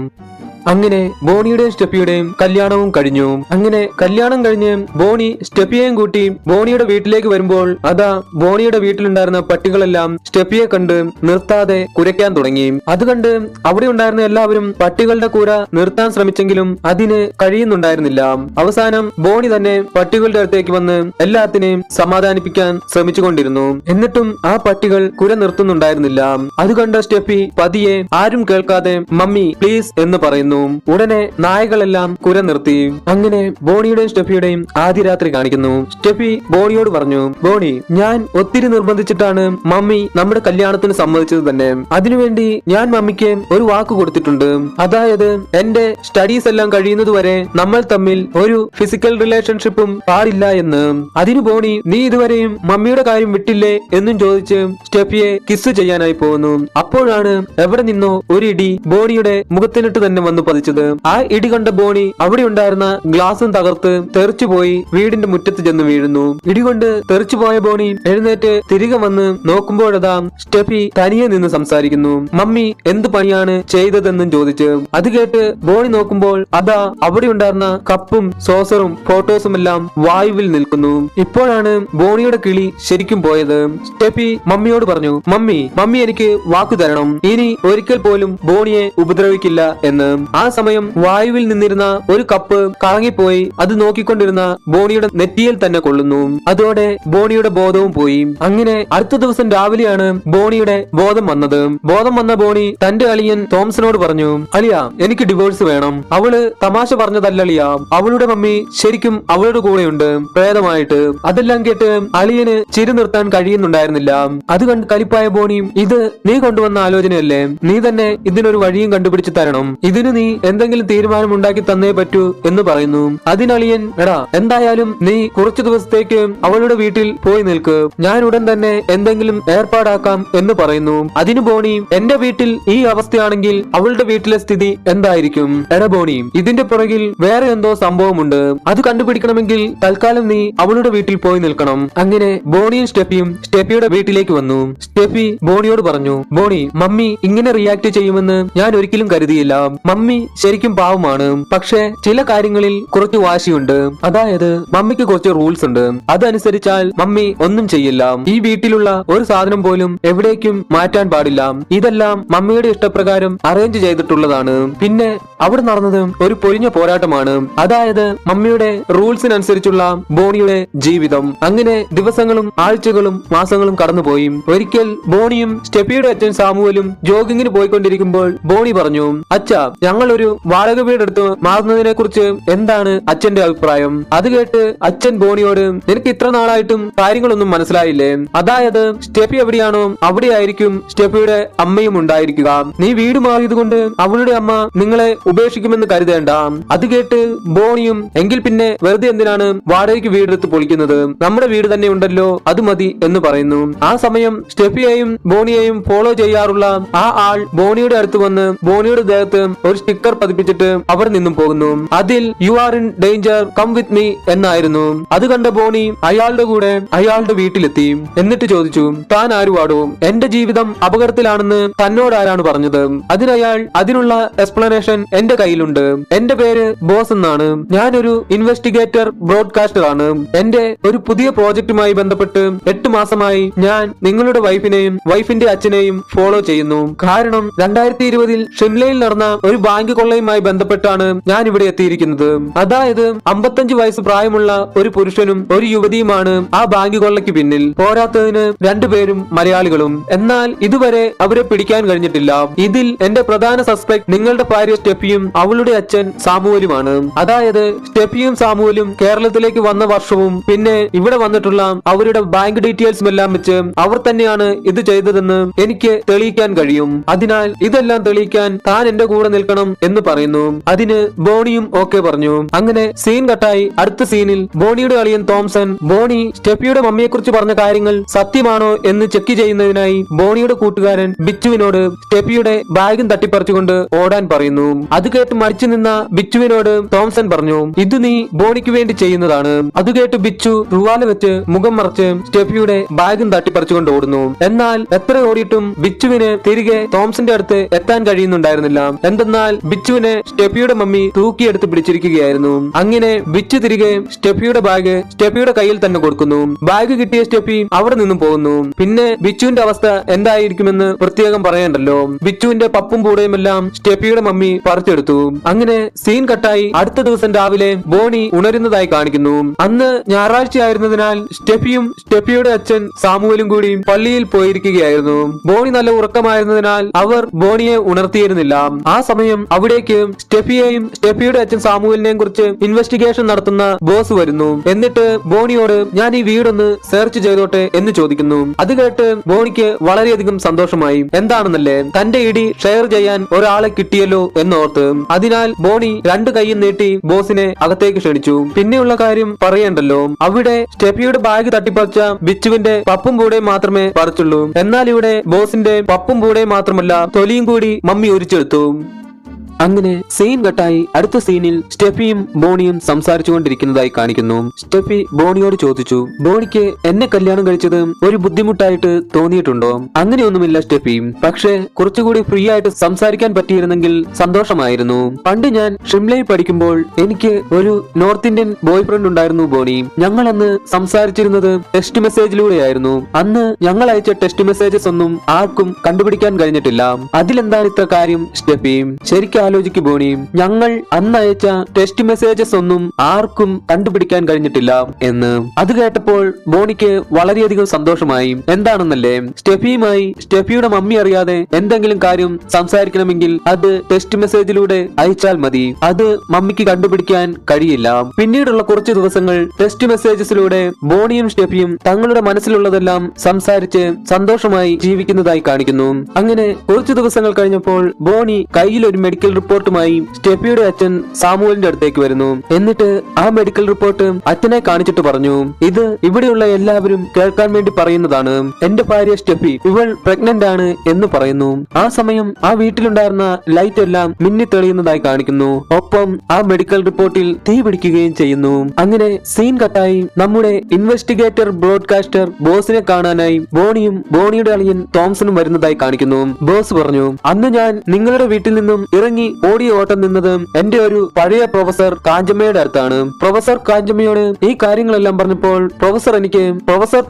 അങ്ങനെ ബോണിയുടെയും സ്റ്റെഫിയുടെയും കല്യാണവും കഴിഞ്ഞു. അങ്ങനെ കല്യാണം കഴിഞ്ഞ് ബോണി സ്റ്റെഫിയെയും കൂട്ടി ബോണിയുടെ വീട്ടിലേക്ക് വരുമ്പോൾ അതാ ബോണിയുടെ വീട്ടിലുണ്ടായിരുന്ന പട്ടികളെല്ലാം സ്റ്റെഫിയെ കണ്ട് നിർത്താതെ കുരയ്ക്കാൻ തുടങ്ങി. അത് കണ്ട് അവിടെ ഉണ്ടായിരുന്ന എല്ലാവരും പട്ടികളുടെ കൂര നിർത്താൻ ശ്രമിച്ചെങ്കിലും അതിന് കഴിയുന്നുണ്ടായിരുന്നില്ല. അവസാനം ബോണി തന്നെ പട്ടികളുടെ അടുത്തേക്ക് വന്ന് എല്ലാത്തിനെയും സമാധാനിപ്പിക്കാൻ ശ്രമിച്ചുകൊണ്ടിരുന്നു. എന്നിട്ടും ആ പട്ടികൾ കുര നിർത്തുന്നുണ്ടായിരുന്നില്ല. അത് കണ്ട സ്റ്റെഫി പതിയെ ആരും കേൾക്കാതെ മമ്മി പ്ലീസ് എന്ന് പറയുന്നു. വിളിക്കുന്നു. ഉടനെ നായകളെല്ലാം കുര നിർത്തി. അങ്ങനെ ബോണിയുടെയും സ്റ്റെഫിയുടെയും ആദ്യ രാത്രി കാണിക്കുന്നു. സ്റ്റെഫി ബോണിയോട് പറഞ്ഞു, ബോണി, ഞാൻ ഒത്തിരി നിർബന്ധിച്ചിട്ടാണ് മമ്മി നമ്മുടെ കല്യാണത്തിന് സമ്മതിച്ചത് തന്നെ. അതിനുവേണ്ടി ഞാൻ മമ്മിക്ക് ഒരു വാക്ക് കൊടുത്തിട്ടുണ്ട്. അതായത് എന്റെ സ്റ്റഡീസ് എല്ലാം കഴിയുന്നത് വരെ നമ്മൾ തമ്മിൽ ഒരു ഫിസിക്കൽ റിലേഷൻഷിപ്പും പാടില്ല എന്ന്. അതിനു ബോണി, നീ ഇതുവരെയും മമ്മിയുടെ കാര്യം വിട്ടില്ലേ എന്നും ചോദിച്ച് സ്റ്റെഫിയെ കിസ് ചെയ്യാനായി പോകുന്നു. അപ്പോഴാണ് എവിടെ നിന്നോ ഒരു ഇടി ബോണിയുടെ മുഖത്തിനിട്ട് തന്നെ വന്നു പതിച്ചത്. ആ ഇടി കണ്ട ബോണി അവിടെ ഉണ്ടായിരുന്ന ഗ്ലാസും തകർത്ത് തെറിച്ചുപോയി വീടിന്റെ മുറ്റത്ത് ചെന്ന് വീഴുന്നു. ഇടികൊണ്ട് തെറിച്ചുപോയ ബോണി എഴുന്നേറ്റ് തിരികെ വന്ന് നോക്കുമ്പോഴതാ സ്റ്റെഫി തനിയെ നിന്ന് സംസാരിക്കുന്നു. മമ്മി എന്ത് പണിയാണ് ചെയ്തതെന്നും ചോദിച്ച്. അത് കേട്ട് ബോണി നോക്കുമ്പോൾ അതാ അവിടെ ഉണ്ടായിരുന്ന കപ്പും സോസറും ഫോട്ടോസും എല്ലാം വായുവിൽ നിൽക്കുന്നു. ഇപ്പോഴാണ് ബോണിയുടെ കിളി ശരിക്കും പോയത്. സ്റ്റെഫി മമ്മിയോട് പറഞ്ഞു, മമ്മി എനിക്ക് വാക്കു തരണം, ഇനി ഒരിക്കൽ പോലും ബോണിയെ ഉപദ്രവിക്കില്ല എന്ന്. ആ സമയം വായുവിൽ നിന്നിരുന്ന ഒരു കപ്പ് കറങ്ങിപ്പോയി അത് നോക്കിക്കൊണ്ടിരുന്ന ബോണിയുടെ നെറ്റിയിൽ തന്നെ കൊള്ളുന്നു. അതോടെ ബോണിയുടെ ബോധവും പോയി. അങ്ങനെ അടുത്ത ദിവസം രാവിലെയാണ് ബോണിയുടെ ബോധം വന്നത്. ബോധം വന്ന ബോണി തന്റെ അളിയൻ തോംസനോട് പറഞ്ഞു, അളിയ, എനിക്ക് ഡിവോഴ്സ് വേണം. അവള് തമാശ പറഞ്ഞതല്ല അളിയ, അവളുടെ മമ്മി ശരിക്കും അവളുടെ കൂടെയുണ്ട് പ്രേതമായിട്ട്. അതെല്ലാം കേട്ട് അളിയന് ചിരി നിർത്താൻ കഴിയുന്നുണ്ടായിരുന്നില്ല. അത് കണ്ട് കലിപ്പായ ബോണി, ഇത് നീ കൊണ്ടുവന്ന ആലോചനയല്ലേ, നീ തന്നെ ഇതിനൊരു വഴിയും കണ്ടുപിടിച്ച് തരണം, ഇതിന് നീ എന്തെങ്കിലും തീരുമാനം ഉണ്ടാക്കി തന്നേ പറ്റൂ എന്ന് പറയുന്നു. അതിനളിയൻ, എടാ, എന്തായാലും നീ കുറച്ചു ദിവസത്തേക്ക് അവളുടെ വീട്ടിൽ പോയി നിൽക്ക്, ഞാൻ ഉടൻ തന്നെ എന്തെങ്കിലും ഏർപ്പാടാക്കാം എന്ന് പറയുന്നു. അതിനു ബോണി, എന്റെ വീട്ടിൽ ഈ അവസ്ഥയാണെങ്കിൽ അവളുടെ വീട്ടിലെ സ്ഥിതി എന്തായിരിക്കും? എടാ ബോണി, ഇതിന്റെ പുറകിൽ വേറെ എന്തോ സംഭവമുണ്ട്, അത് കണ്ടുപിടിക്കണമെങ്കിൽ തൽക്കാലം നീ അവളുടെ വീട്ടിൽ പോയി നിൽക്കണം. അങ്ങനെ ബോണിയും സ്റ്റെഫിയുടെ വീട്ടിലേക്ക് വന്നു. സ്റ്റെഫി ബോണിയോട് പറഞ്ഞു, ബോണി, മമ്മി ഇങ്ങനെ റിയാക്ട് ചെയ്യുമെന്ന് ഞാൻ ഒരിക്കലും കരുതിയില്ല. മമ്മി ശരിക്കും പാവമാണ്, പക്ഷെ ചില കാര്യങ്ങളിൽ കുറച്ച് വാശിയുണ്ട്. അതായത് മമ്മിക്ക് കുറച്ച് റൂൾസ് ഉണ്ട്, അതനുസരിച്ചാൽ മമ്മി ഒന്നും ചെയ്യില്ല. ഈ വീട്ടിലുള്ള ഒരു സാധനം പോലും എവിടേക്കും മാറ്റാൻ പാടില്ല. ഇതെല്ലാം മമ്മിയുടെ ഇഷ്ടപ്രകാരം അറേഞ്ച് ചെയ്തിട്ടുള്ളതാണ്. പിന്നെ അവിടെ നടന്നത് ഒരു പൊരിഞ്ഞ പോരാട്ടമാണ്. അതായത് മമ്മിയുടെ റൂൾസിനനുസരിച്ചുള്ള ബോണിയുടെ ജീവിതം. അങ്ങനെ ദിവസങ്ങളും ആഴ്ചകളും മാസങ്ങളും കടന്നുപോയി. ഒരിക്കൽ ബോണിയും സ്റ്റെഫിയുടെ അച്ഛൻ സാമുവലും ജോഗിങ്ങിന് പോയിക്കൊണ്ടിരിക്കുമ്പോൾ ബോണി പറഞ്ഞു, അച്ഛാ, ഞങ്ങൾ ഒരു വാടക വീടെടുത്ത് മാറുന്നതിനെ കുറിച്ച് എന്താണ് അച്ഛന്റെ അഭിപ്രായം? അത് കേട്ട് അച്ഛൻ ബോണിയോട്, നിനക്ക് ഇത്ര നാളായിട്ടും കാര്യങ്ങളൊന്നും മനസ്സിലായില്ലേ? അതായത് സ്റ്റെഫി എവിടെയാണോ അവിടെയായിരിക്കും സ്റ്റെഫിയുടെ അമ്മയും ഉണ്ടായിരിക്കുക. നീ വീട് മാറിയത് കൊണ്ട് അവളുടെ അമ്മ നിങ്ങളെ ഉപേക്ഷിക്കുമെന്ന് കരുതേണ്ട. അത് കേട്ട് ബോണിയും, എങ്കിൽ പിന്നെ വെറുതെ എന്തിനാണ് വാടകയ്ക്ക് വീടെടുത്ത് പൊളിക്കുന്നത്, നമ്മുടെ വീട് തന്നെ ഉണ്ടല്ലോ, അത് മതി എന്ന് പറയുന്നു. ആ സമയം സ്റ്റെഫിയെയും ബോണിയെയും ഫോളോ ചെയ്യാറുള്ള ആ ആൾ ബോണിയുടെ അടുത്ത് വന്ന് ബോണിയുടെ ദേഹത്ത് ഒരു സ്റ്റിക്കർ പതിപ്പിച്ചിട്ട് അവിടെ നിന്നും പോകുന്നു. അതിൽ you are in danger, come with me എന്നായിരുന്നു. അത് കണ്ട ബോണി അയാളുടെ കൂടെ അയാളുടെ വീട്ടിലെത്തി. എന്നിട്ട് ചോദിച്ചു, താൻ ആരുവാടോ? എന്റെ ജീവിതം അപകടത്തിലാണെന്ന് തന്നോട് ആരാണ് പറഞ്ഞത്? അതിനയാൾ, അതിനുള്ള എക്സ്പ്ലനേഷൻ എന്റെ കയ്യിലുണ്ട്. എന്റെ പേര് ബോസ് എന്നാണ്. ഞാനൊരു ഇൻവെസ്റ്റിഗേറ്റർ ബ്രോഡ്കാസ്റ്റർ ആണ്. എന്റെ ഒരു പുതിയ പ്രോജക്റ്റുമായി ബന്ധപ്പെട്ട് 8 മാസമായി ഞാൻ നിങ്ങളുടെ വൈഫിന്റെ അച്ഛനെയും ഫോളോ ചെയ്യുന്നു. കാരണം 2020 ഷിംലയിൽ നടന്ന ഒരു ബാങ്ക് കൊള്ളയുമായി ബന്ധപ്പെട്ടാണ് ഞാൻ ഇവിടെ എത്തിയിരിക്കുന്നത്. അതായത് 55 വയസ്സ് പ്രായമുള്ള ഒരു പുരുഷനും ഒരു യുവതിയുമാണ് ആ ബാങ്ക് കൊള്ളയ്ക്ക് പിന്നിൽ. പോരാത്തതിന് 2 പേരും മലയാളികളും. എന്നാൽ ഇതുവരെ അവരെ പിടിക്കാൻ കഴിഞ്ഞിട്ടില്ല. ഇതിൽ എന്റെ പ്രധാന സസ്പെക്ട് നിങ്ങളുടെ ഭാര്യ സ്റ്റെഫിയും അവളുടെ അച്ഛൻ സാമുവലുമാണ്. അതായത് സ്റ്റെഫിയും സാമുവലും കേരളത്തിലേക്ക് വന്ന വർഷവും പിന്നെ ഇവിടെ വന്നിട്ടുള്ള അവരുടെ ബാങ്ക് ഡീറ്റെയിൽസും എല്ലാം വെച്ച് അവർ തന്നെയാണ് ഇത് ചെയ്തതെന്ന് എനിക്ക് തെളിയിക്കാൻ കഴിയും. അതിനാൽ ഇതെല്ലാം തെളിയിക്കാൻ താൻ എന്റെ കൂടെ നിൽക്കണം എന്ന് പറയുന്നു. അതിന് ബോണിയും ഓക്കെ പറഞ്ഞു. അങ്ങനെ സീൻ കട്ടായി അടുത്ത സീനിൽ ബോണിയുടെ അളിയൻ തോംസൺ ബോണി സ്റ്റെഫിയുടെ മമ്മിയെ കുറിച്ച് പറഞ്ഞ കാര്യങ്ങൾ സത്യമാണോ എന്ന് ചെക്ക് ചെയ്യുന്നതിനായി ബോണിയുടെ കൂട്ടുകാരൻ ബിച്ചുവിനോട് സ്റ്റെഫിയുടെ ബാഗും തട്ടിപ്പറിച്ചുകൊണ്ട് ഓടാൻ പറയുന്നു. അത് കേട്ട് മടിച്ചു നിന്ന ബിച്ചുവിനോട് തോംസൺ പറഞ്ഞു, ഇത് നീ ബോണിക്ക് വേണ്ടി ചെയ്യുന്നതാണ്. അത് കേട്ട് ബിച്ചു റുവാല വെച്ച് മുഖം മറച്ച് സ്റ്റെഫിയുടെ ബാഗും തട്ടിപ്പറിച്ചുകൊണ്ട് ഓടുന്നു. എന്നാൽ എത്ര ഓടിയിട്ടും ബിച്ചുവിന് തിരികെ തോംസന്റെ അടുത്ത് എത്താൻ കഴിയുന്നുണ്ടായിരുന്നില്ല. എന്തെന്നാൽ ബിച്ചുവിനെ സ്റ്റെഫിയുടെ മമ്മി തൂക്കിയെടുത്ത് പിടിച്ചിരിക്കുകയായിരുന്നു. അങ്ങനെ ബിച്ചു തിരികെ സ്റ്റെഫിയുടെ ബാഗ് സ്റ്റെഫിയുടെ കയ്യിൽ തന്നെ കൊടുക്കുന്നു. ബാഗ് കിട്ടിയ സ്റ്റെഫി അവിടെ നിന്നും പോകുന്നു. പിന്നെ ബിച്ചുവിന്റെ അവസ്ഥ എന്തായിരിക്കുമെന്ന് പ്രത്യേകം പറയണ്ടല്ലോ. ബിച്ചുവിന്റെ പപ്പും പൂടയും എല്ലാം സ്റ്റെഫിയുടെ മമ്മി പറിച്ചെടുത്തു. അങ്ങനെ സീൻ കട്ടായി അടുത്ത ദിവസം രാവിലെ ബോണി ഉണരുന്നതായി കാണിക്കുന്നു. അന്ന് ഞായറാഴ്ച ആയിരുന്നതിനാൽ സ്റ്റെഫിയും സ്റ്റെഫിയുടെ അച്ഛൻ സാമുവലും കൂടി പള്ളിയിൽ പോയിരിക്കുകയായിരുന്നു. ബോണി നല്ല ഉറക്കമായിരുന്നതിനാൽ അവർ ബോണിയെ ഉണർത്തിയിരുന്നില്ല. ആ സമയം അവിടേക്ക് സ്റ്റെഫിയെയും സ്റ്റെഫിയുടെ അച്ഛൻ സാമുവലിനെയും കുറിച്ച് ഇൻവെസ്റ്റിഗേഷൻ നടത്തുന്ന ബോസ് വരുന്നു. എന്നിട്ട് ബോണിയോട് ഞാൻ ഈ വീടൊന്ന് സെർച്ച് ചെയ്തോട്ടെ എന്ന് ചോദിക്കുന്നു. അത് കേട്ട് ബോണിക്ക് വളരെയധികം സന്തോഷമായി. എന്താണെന്നല്ലേ, തന്റെ ഇടി ഷെയർ ചെയ്യാൻ ഒരാളെ കിട്ടിയല്ലോ എന്നോർത്ത്. അതിനാൽ ബോണി രണ്ട് കൈയും നീട്ടി ബോസിനെ അകത്തേക്ക് ക്ഷണിച്ചു. പിന്നെയുള്ള കാര്യം പറയണ്ടല്ലോ, അവിടെ സ്റ്റെഫിയുടെ ബാഗ് തട്ടിപ്പറിച്ച ബിച്ചുവിന്റെ പപ്പും പൂടയും മാത്രമേ പറിച്ചുള്ളൂ. എന്നാൽ ഇവിടെ ബോസിന്റെ പപ്പും പൂടയും മാത്രമല്ല, തൊലിയും കൂടി മമ്മി ഒരിച്ചെടുത്തു. അങ്ങനെ സീൻ കട്ടായി അടുത്ത സീനിൽ സ്റ്റെഫിയും ബോണിയും സംസാരിച്ചുകൊണ്ടിരിക്കുന്നതായി കാണിക്കുന്നു. സ്റ്റെഫി ബോണിയോട് ചോദിച്ചു, ബോണിക്ക് എന്നെ കല്യാണം കഴിച്ചത് ഒരു ബുദ്ധിമുട്ടായിട്ട് തോന്നിയിട്ടുണ്ടോ? അങ്ങനെയൊന്നുമില്ല സ്റ്റെഫി, പക്ഷേ കുറച്ചുകൂടി ഫ്രീ ആയിട്ട് സംസാരിക്കാൻ പറ്റിയിരുന്നെങ്കിൽ സന്തോഷമായിരുന്നു. പണ്ട് ഞാൻ ഷിംലയിൽ പഠിക്കുമ്പോൾ എനിക്ക് ഒരു നോർത്ത് ഇന്ത്യൻ ബോയ് ഫ്രണ്ട് ഉണ്ടായിരുന്നു ബോണി. ഞങ്ങൾ അന്ന് സംസാരിച്ചിരുന്നത് ടെക്സ്റ്റ് മെസ്സേജിലൂടെയായിരുന്നു. അന്ന് ഞങ്ങൾ അയച്ച ടെക്സ്റ്റ് മെസ്സേജസ് ഒന്നും ആർക്കും കണ്ടുപിടിക്കാൻ കഴിഞ്ഞിട്ടില്ല. അതിലെന്താണ് ഇത്ര കാര്യം സ്റ്റെഫി? ശരിക്കും ആലോചിക്ക് ബോണി, ഞങ്ങൾ അന്ന് അയച്ച ടെക്സ്റ്റ് മെസ്സേജസ് ഒന്നും ആർക്കും കണ്ടുപിടിക്കാൻ കഴിഞ്ഞിട്ടില്ല എന്ന്. അത് കേട്ടപ്പോൾ ബോണിക്ക് വളരെയധികം സന്തോഷമായി. എന്താണെന്നല്ലേ, സ്റ്റെഫിയുമായി സ്റ്റെഫിയുടെ മമ്മി അറിയാതെ എന്തെങ്കിലും കാര്യം സംസാരിക്കണമെങ്കിൽ അത് ടെക്സ്റ്റ് മെസ്സേജിലൂടെ അയച്ചാൽ മതി. അത് മമ്മിക്ക് കണ്ടുപിടിക്കാൻ കഴിയില്ല. പിന്നീടുള്ള കുറച്ച് ദിവസങ്ങൾ ടെക്സ്റ്റ് മെസ്സേജസിലൂടെ ബോണിയും സ്റ്റെഫിയും തങ്ങളുടെ മനസ്സിലുള്ളതെല്ലാം സംസാരിച്ച് സന്തോഷമായി ജീവിക്കുന്നതായി കാണിക്കുന്നു. അങ്ങനെ കുറച്ചു ദിവസങ്ങൾ കഴിഞ്ഞപ്പോൾ ബോണി കയ്യിൽ ഒരു മെഡിക്കൽ റിപ്പോർട്ടുമായി സ്റ്റെഫിയുടെ അച്ഛൻ സാമുവലിന്റെ അടുത്തേക്ക് വരുന്നു. എന്നിട്ട് ആ മെഡിക്കൽ റിപ്പോർട്ട് അച്ഛനെ കാണിച്ചിട്ട് പറഞ്ഞു, ഇത് ഇവിടെയുള്ള എല്ലാവരും കേൾക്കാൻ വേണ്ടി പറയുന്നതാണ്. എന്റെ ഭാര്യ സ്റ്റെഫി ഇവൾ പ്രഗ്നന്റ് ആണ് എന്ന് പറയുന്നു. ആ സമയം ആ വീട്ടിലുണ്ടായിരുന്ന ലൈറ്റ് എല്ലാം മിന്നി തെളിയുന്നതായി കാണിക്കുന്നു. ഒപ്പം ആ മെഡിക്കൽ റിപ്പോർട്ടിൽ തീ പിടിക്കുകയും ചെയ്യുന്നു. അങ്ങനെ സീൻ കട്ടായി നമ്മുടെ ഇൻവെസ്റ്റിഗേറ്റർ ബ്രോഡ്കാസ്റ്റർ ബോസിനെ കാണാനായി ബോണിയും ബോണിയുടെ അളിയൻ തോംസണും വരുന്നതായി കാണിക്കുന്നു. ബോസ് പറഞ്ഞു, അന്ന് ഞാൻ നിങ്ങളുടെ വീട്ടിൽ നിന്നും ഇറങ്ങി ഓടിയ ഓട്ടം നിന്നത് എന്റെ ഒരു പഴയ പ്രൊഫസർ കാഞ്ചമ്മയുടെ അടുത്താണ്. പ്രൊഫസർ കാഞ്ചമ്മയോട് ഈ കാര്യങ്ങളെല്ലാം പറഞ്ഞപ്പോൾ പ്രൊഫസർ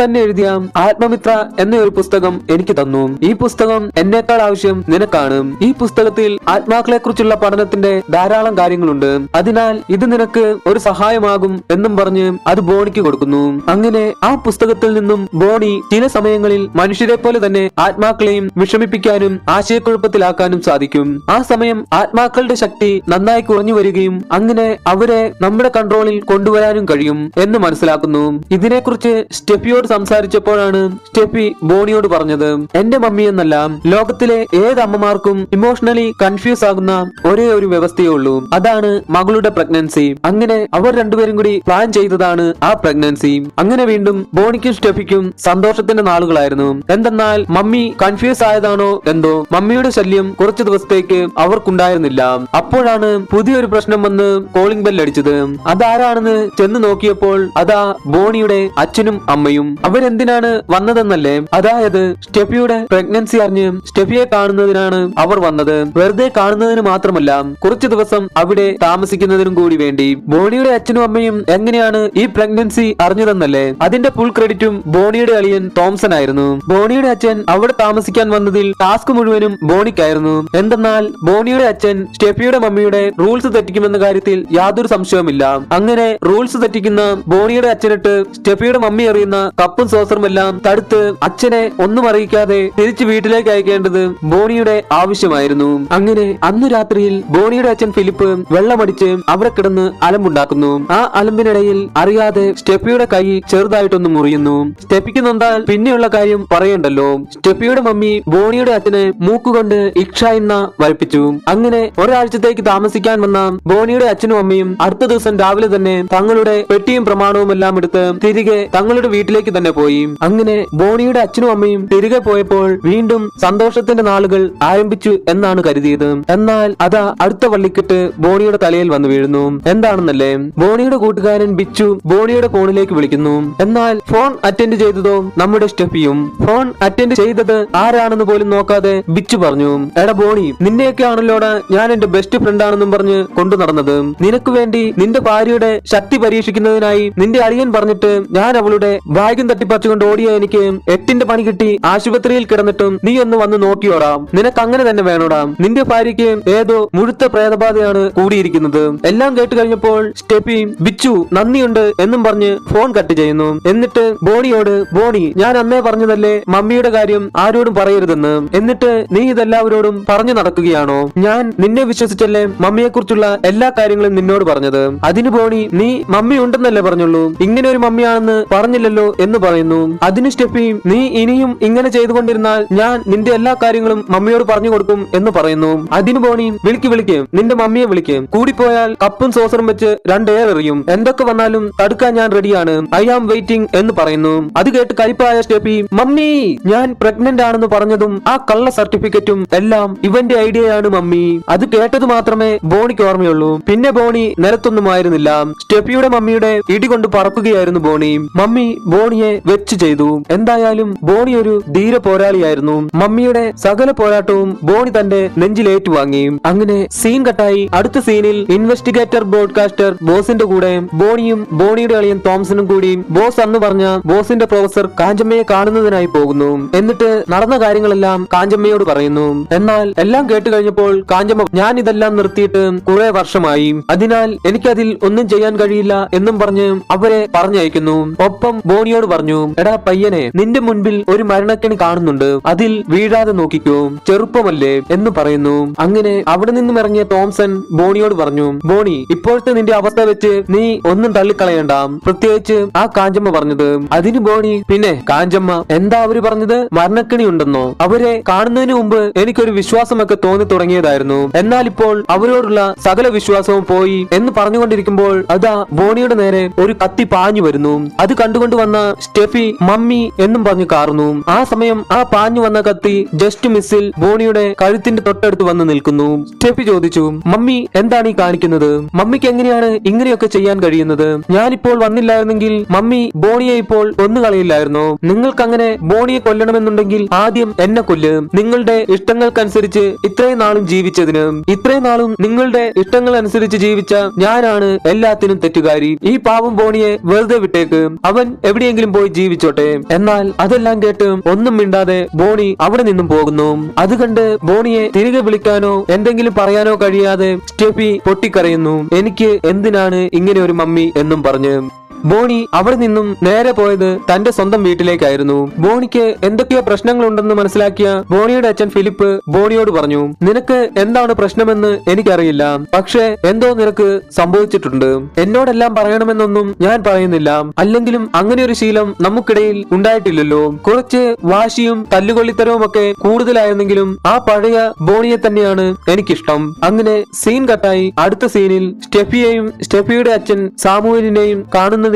തന്നെ എഴുതിയ ആത്മമിത്ര എന്ന ഒരു പുസ്തകം എനിക്ക് തന്നു. ഈ പുസ്തകം എന്നേക്കാൾ ആവശ്യം നിനക്കാണ്. ഈ പുസ്തകത്തിൽ ആത്മാക്കളെ കുറിച്ചുള്ള പഠനത്തിന്റെ ധാരാളം കാര്യങ്ങളുണ്ട്. അതിനാൽ ഇത് നിനക്ക് ഒരു സഹായമാകും എന്നും പറഞ്ഞ് അത് ബോണിക്ക് കൊടുക്കുന്നു. അങ്ങനെ ആ പുസ്തകത്തിൽ നിന്നും ബോണി ചില സമയങ്ങളിൽ മനുഷ്യരെ പോലെ തന്നെ ആത്മാക്കളെയും വിഷമിപ്പിക്കാനും ആശയക്കുഴപ്പത്തിലാക്കാനും സാധിക്കും. ആ സമയം ആത്മാക്കളുടെ ശക്തി നന്നായി കുറഞ്ഞു വരികയും അങ്ങനെ അവരെ നമ്മുടെ കൺട്രോളിൽ കൊണ്ടുവരാനും കഴിയും എന്ന് മനസ്സിലാക്കുന്നു. ഇതിനെക്കുറിച്ച് സ്റ്റെഫിയോട് സംസാരിച്ചപ്പോഴാണ് സ്റ്റെഫി ബോണിയോട് പറഞ്ഞത്, എന്റെ മമ്മി എന്നല്ല, ലോകത്തിലെ ഏത് അമ്മമാർക്കും ഇമോഷണലി കൺഫ്യൂസ് ആകുന്ന ഒരേ ഒരു വ്യവസ്ഥയേ ഉള്ളൂ, അതാണ് മകളുടെ പ്രഗ്നൻസി. അങ്ങനെ അവർ രണ്ടുപേരും കൂടി പ്ലാൻ ചെയ്തതാണ് ആ പ്രഗ്നൻസി. അങ്ങനെ വീണ്ടും ബോണിക്കും സ്റ്റെഫിക്കും സന്തോഷത്തിന്റെ നാളുകളായിരുന്നു. എന്തെന്നാൽ മമ്മി കൺഫ്യൂസ് ആയതാണോ എന്തോ മമ്മിയുടെ ശല്യം കുറച്ചു ദിവസത്തേക്ക് അവർക്കുണ്ടായിരുന്നില്ല. അപ്പോഴാണ് പുതിയൊരു പ്രശ്നം വന്ന് കോളിംഗ് ബെൽ അടിച്ചത്. അതാരാണെന്ന് ചെന്ന് നോക്കിയപ്പോൾ അതാ ബോണിയുടെ അച്ഛനും അമ്മയും. അവരെന്തിനാണ് വന്നതെന്നല്ലേ, അതായത് സ്റ്റെഫിയുടെ പ്രഗ്നൻസി അറിഞ്ഞ് സ്റ്റെഫിയെ കാണുന്നതിനാണ് അവർ വന്നത്. വെറുതെ കാണുന്നതിന് മാത്രമല്ല, കുറച്ചു ദിവസം അവിടെ താമസിക്കുന്നതിനും കൂടി വേണ്ടി. ബോണിയുടെ അച്ഛനും അമ്മയും എങ്ങനെയാണ് ഈ പ്രഗ്നൻസി അറിഞ്ഞതെന്നല്ലേ, അതിന്റെ ഫുൾ ക്രെഡിറ്റും ബോണിയുടെ അളിയൻ തോംസൺ ആയിരുന്നു. ബോണിയുടെ അച്ഛൻ അവിടെ താമസിക്കാൻ വന്നതിൽ ടാസ്ക് മുഴുവനും ബോണിക്കായിരുന്നു. എന്തെന്നാൽ ബോണിയുടെ അച്ഛൻ സ്റ്റെഫിയുടെ മമ്മിയുടെ റൂൾസ് തെറ്റിക്കുമെന്ന കാര്യത്തിൽ യാതൊരു സംശയവുമില്ല. അങ്ങനെ റൂൾസ് തെറ്റിക്കുന്ന ബോണിയുടെ അച്ഛനിട്ട് സ്റ്റെഫിയുടെ മമ്മി എറിയുന്ന കപ്പും സോസറും എല്ലാം തടുത്ത് അച്ഛനെ ഒന്നും അറിയിക്കാതെ തിരിച്ച് വീട്ടിലേക്ക് അയക്കേണ്ടത് ബോണിയുടെ ആവശ്യമായിരുന്നു. അങ്ങനെ അന്നു രാത്രിയിൽ ബോണിയുടെ അച്ഛൻ ഫിലിപ്പ് വെള്ളമടിച്ച് അവിടെ കിടന്ന് അലമ്പുണ്ടാക്കുന്നു. ആ അലമ്പിനിടയിൽ അറിയാതെ സ്റ്റെഫിയുടെ കൈ ചെറുതായിട്ടൊന്ന് മുറിയുന്നു. സ്റ്റെഫിക്ക് നൊന്താൽ പിന്നെയുള്ള കാര്യം പറയണ്ടല്ലോ. സ്റ്റെഫിയുടെ മമ്മി ബോണിയുടെ അച്ഛനെ മൂക്കുകൊണ്ട് ഇക്ഷ എന്ന വരപ്പിച്ചു. അങ്ങനെ ഒരാഴ്ചത്തേക്ക് താമസിക്കാൻ വന്ന ബോണിയുടെ അച്ഛനും അമ്മയും അടുത്ത ദിവസം രാവിലെ തന്നെ തങ്ങളുടെ പെട്ടിയും പ്രമാണവും എല്ലാം എടുത്ത് തിരികെ തങ്ങളുടെ വീട്ടിലേക്ക് തന്നെ പോയി. അങ്ങനെ ബോണിയുടെ അച്ഛനും അമ്മയും തിരികെ പോയപ്പോൾ വീണ്ടും സന്തോഷത്തിന്റെ നാളുകൾ ആരംഭിച്ചു എന്നാണ് കരുതിയത്. എന്നാൽ അതാ അടുത്ത വള്ളിക്കെട്ട് ബോണിയുടെ തലയിൽ വന്നു വീഴുന്നു. എന്താണെന്നല്ലേ, ബോണിയുടെ കൂട്ടുകാരൻ ബിച്ചു ബോണിയുടെ ഫോണിലേക്ക് വിളിക്കുന്നു. എന്നാൽ ഫോൺ അറ്റൻഡ് ചെയ്തതോ നമ്മുടെ സ്റ്റെഫിയും. ഫോൺ അറ്റൻഡ് ചെയ്തത് ആരാണെന്ന് പോലും നോക്കാതെ ബിച്ചു പറഞ്ഞു, എടാ ബോണി, നിന്നെയൊക്കെ ആണല്ലോടാ ഞാൻ എന്റെ ബെസ്റ്റ് ഫ്രണ്ട് ആണെന്നും പറഞ്ഞ് കൊണ്ടു നടന്നത്. നിനക്ക് വേണ്ടി നിന്റെ ഭാര്യയുടെ ശക്തി പരീക്ഷിക്കുന്നതിനായി നിന്റെ അളിയൻ പറഞ്ഞിട്ട് ഞാൻ അവളുടെ ബാഗും തട്ടിപ്പറിച്ചുകൊണ്ട് ഓടിയ എനിക്ക് 8ന്റെ പണി കിട്ടി ആശുപത്രിയിൽ കിടന്നിട്ടും നീ ഒന്ന് വന്ന് നോക്കിയോടാ. നിനക്ക് അങ്ങനെ തന്നെ വേണോടാ. നിന്റെ ഭാര്യയ്ക്ക് ഏതോ മുഴുത്ത പ്രേതബാധയാണ് കൂടിയിരിക്കുന്നത്. എല്ലാം കേട്ട് കഴിഞ്ഞപ്പോൾ സ്റ്റെഫി ബിച്ചു നന്ദിയുണ്ട് എന്നും പറഞ്ഞ് ഫോൺ കട്ട് ചെയ്യുന്നു. എന്നിട്ട് ബോണിയോട്, ബോണി, ഞാൻ അന്നേ പറഞ്ഞതല്ലേ മമ്മിയുടെ കാര്യം ആരോടും പറയരുതെന്ന്, എന്നിട്ട് നീ ഇതെല്ലാവരോടും പറഞ്ഞു നടക്കുകയാണോ? ഞാൻ നിന്നെ വിശ്വസിച്ചല്ലേ മമ്മിയെ കുറിച്ചുള്ള എല്ലാ കാര്യങ്ങളും നിന്നോട് പറഞ്ഞത്. അതിന് ബോണി നീ മമ്മി ഉണ്ടെന്നല്ലേ പറഞ്ഞുള്ളൂ, ഇങ്ങനെ ഒരു മമ്മിയാണെന്ന് പറഞ്ഞില്ലല്ലോ എന്ന് പറയുന്നു. അതിന് സ്റ്റെഫി നീ ഇനിയും ഇങ്ങനെ ചെയ്തുകൊണ്ടിരുന്നാൽ ഞാൻ നിന്റെ എല്ലാ കാര്യങ്ങളും മമ്മിയോട് പറഞ്ഞു കൊടുക്കും എന്ന് പറയുന്നു. അതിന് ബോണി വിളിക്ക് നിന്റെ മമ്മിയെ വിളിക്ക്, കൂടിപ്പോയാൽ കപ്പും സോസറും വെച്ച് രണ്ടേർ എറിയും, എന്തൊക്കെ വന്നാലും തടുക്കാൻ ഞാൻ റെഡിയാണ്, ഐ ആം വെയിറ്റിംഗ് എന്ന് പറയുന്നു. അത് കേട്ട് കലിപ്പായ സ്റ്റെഫി മമ്മി ഞാൻ പ്രഗ്നന്റ് ആണെന്ന് പറഞ്ഞതും ആ കള്ള സർട്ടിഫിക്കറ്റും എല്ലാം ഇവന്റെ ഐഡിയയാണ് മമ്മി. അത് കേട്ടത് മാത്രമേ ബോണിക്ക് ഓർമ്മയുള്ളൂ. പിന്നെ ബോണി നിലത്തൊന്നുമായിരുന്നില്ല. സ്റ്റെഫിയുടെ മമ്മിയുടെ ഇടികൊണ്ട് പറക്കുകയായിരുന്നു ബോണി. മമ്മി ബോണിയെ വെച്ച് ചെയ്തു. എന്തായാലും ബോണി ഒരു ധീര പോരാളിയായിരുന്നു. മമ്മിയുടെ സകല പോരാട്ടവും ബോണി തന്റെ നെഞ്ചിലേറ്റുവാങ്ങി. അങ്ങനെ സീൻ കട്ടായി അടുത്ത സീനിൽ ഇൻവെസ്റ്റിഗേറ്റർ ബ്രോഡ്കാസ്റ്റർ ബോസിന്റെ കൂടെ ബോണിയും ബോണിയുടെ അളിയൻ തോംസണും കൂടി ബോസ് അന്ന് പറഞ്ഞ ബോസിന്റെ പ്രൊഫസർ കാഞ്ചമ്മയെ കാണുന്നതിനായി പോകുന്നു. എന്നിട്ട് നടന്ന കാര്യങ്ങളെല്ലാം കാഞ്ചമ്മയോട് പറയുന്നു. എന്നാൽ എല്ലാം കേട്ട് കഴിഞ്ഞപ്പോൾ കാഞ്ചമ്മ ഞാൻ ഇതെല്ലാം നിർത്തിയിട്ട് കുറെ വർഷമായി, അതിനാൽ എനിക്കതിൽ ഒന്നും ചെയ്യാൻ കഴിയില്ല എന്നും പറഞ്ഞ് അവരെ പറഞ്ഞയക്കുന്നു. ഒപ്പം ബോണിയോട് പറഞ്ഞു, എടാ പയ്യനെ, നിന്റെ മുൻപിൽ ഒരു മരണക്കെണി കാണുന്നുണ്ട്, അതിൽ വീഴാതെ നോക്കിക്കോ, ചെറുപ്പമല്ലേ എന്ന് പറയുന്നു. അങ്ങനെ അവിടെ നിന്നും ഇറങ്ങിയ തോംസൺ ബോണിയോട് പറഞ്ഞു, ബോണി ഇപ്പോഴത്തെ നിന്റെ അവസ്ഥ വെച്ച് നീ ഒന്നും തള്ളിക്കളയണ്ട, പ്രത്യേകിച്ച് ആ കാഞ്ചമ്മ പറഞ്ഞത്. അതിന് ബോണി പിന്നെ കാഞ്ചമ്മ എന്താ അവര് പറഞ്ഞത്, മരണക്കെണി ഉണ്ടെന്നോ? അവരെ കാണുന്നതിന് മുമ്പ് എനിക്കൊരു വിശ്വാസമൊക്കെ തോന്നി തുടങ്ങിയതായിരുന്നു, എന്നാൽ ഇപ്പോൾ അവരോടുള്ള സകല വിശ്വാസവും പോയി എന്ന് പറഞ്ഞുകൊണ്ടിരിക്കുമ്പോൾ അതാ ബോണിയുടെ നേരെ ഒരു കത്തി പാഞ്ഞു വരുന്നു. അത് കണ്ടുകൊണ്ട് വന്ന സ്റ്റെഫി മമ്മി എന്നും പറഞ്ഞു കാറുന്നു. ആ സമയം ആ പാഞ്ഞു വന്ന കത്തി ജസ്റ്റ് മിസ്സിൽ ബോണിയുടെ കഴുത്തിന്റെ തൊട്ടടുത്ത് വന്ന് നിൽക്കുന്നു. സ്റ്റെഫി ചോദിച്ചു, മമ്മി എന്താണ് ഈ കാണിക്കുന്നത്? മമ്മിക്ക് എങ്ങനെയാണ് ഇങ്ങനെയൊക്കെ ചെയ്യാൻ കഴിയുന്നത്? ഞാനിപ്പോൾ വന്നില്ലായിരുന്നെങ്കിൽ മമ്മി ബോണിയെ ഇപ്പോൾ കൊന്നുകളയില്ലായിരുന്നോ? നിങ്ങൾക്ക് അങ്ങനെ ബോണിയെ കൊല്ലണമെന്നുണ്ടെങ്കിൽ ആദ്യം എന്നെ കൊല്ല്. നിങ്ങളുടെ ഇഷ്ടങ്ങൾക്കനുസരിച്ച് ഇത്രയും നാളും ജീവിച്ചതിന്, ഇത്രയും നാളും നിങ്ങളുടെ ഇഷ്ടങ്ങൾ അനുസരിച്ച് ജീവിച്ച ഞാനാണ് എല്ലാത്തിനും തെറ്റുകാരി. ഈ പാവം ബോണിയെ വെറുതെ വിട്ടേക്ക്, അവൻ എവിടെയെങ്കിലും പോയി ജീവിച്ചോട്ടെ. എന്നാൽ അതെല്ലാം കേട്ട് ഒന്നും മിണ്ടാതെ ബോണി അവിടെ നിന്നും പോകുന്നു. അത് കണ്ട് ബോണിയെ തിരികെ വിളിക്കാനോ എന്തെങ്കിലും പറയാനോ കഴിയാതെ സ്റ്റെഫി പൊട്ടിക്കരയുന്നു. എനിക്ക് എന്തിനാണ് ഇങ്ങനെ ഒരു മമ്മി എന്നും പറഞ്ഞ്. ബോണി അവിടെ നിന്നും നേരെ പോയത് തന്റെ സ്വന്തം വീട്ടിലേക്കായിരുന്നു. ബോണിക്ക് എന്തൊക്കെയോ പ്രശ്നങ്ങളുണ്ടെന്ന് മനസ്സിലാക്കിയ ബോണിയുടെ അച്ഛൻ ഫിലിപ്പ് ബോണിയോട് പറഞ്ഞു, നിനക്ക് എന്താണ് പ്രശ്നമെന്ന് എനിക്കറിയില്ല, പക്ഷെ എന്തോ നിനക്ക് സംഭവിച്ചിട്ടുണ്ട്. എന്നോടെല്ലാം പറയണമെന്നൊന്നും ഞാൻ പറയുന്നില്ല, അല്ലെങ്കിലും അങ്ങനെ ഒരു ശീലം നമുക്കിടയിൽ ഉണ്ടായിട്ടില്ലല്ലോ. കുറച്ച് വാശിയും തല്ലുകൊള്ളിത്തരവും ഒക്കെ കൂടുതലായിരുന്നെങ്കിലും ആ പഴയ ബോണിയെ തന്നെയാണ് എനിക്കിഷ്ടം. അങ്ങനെ സീൻ കട്ടായി അടുത്ത സീനിൽ സ്റ്റെഫിയെയും സ്റ്റെഫിയുടെ അച്ഛൻ സാമുവലിനെയും കാണുന്ന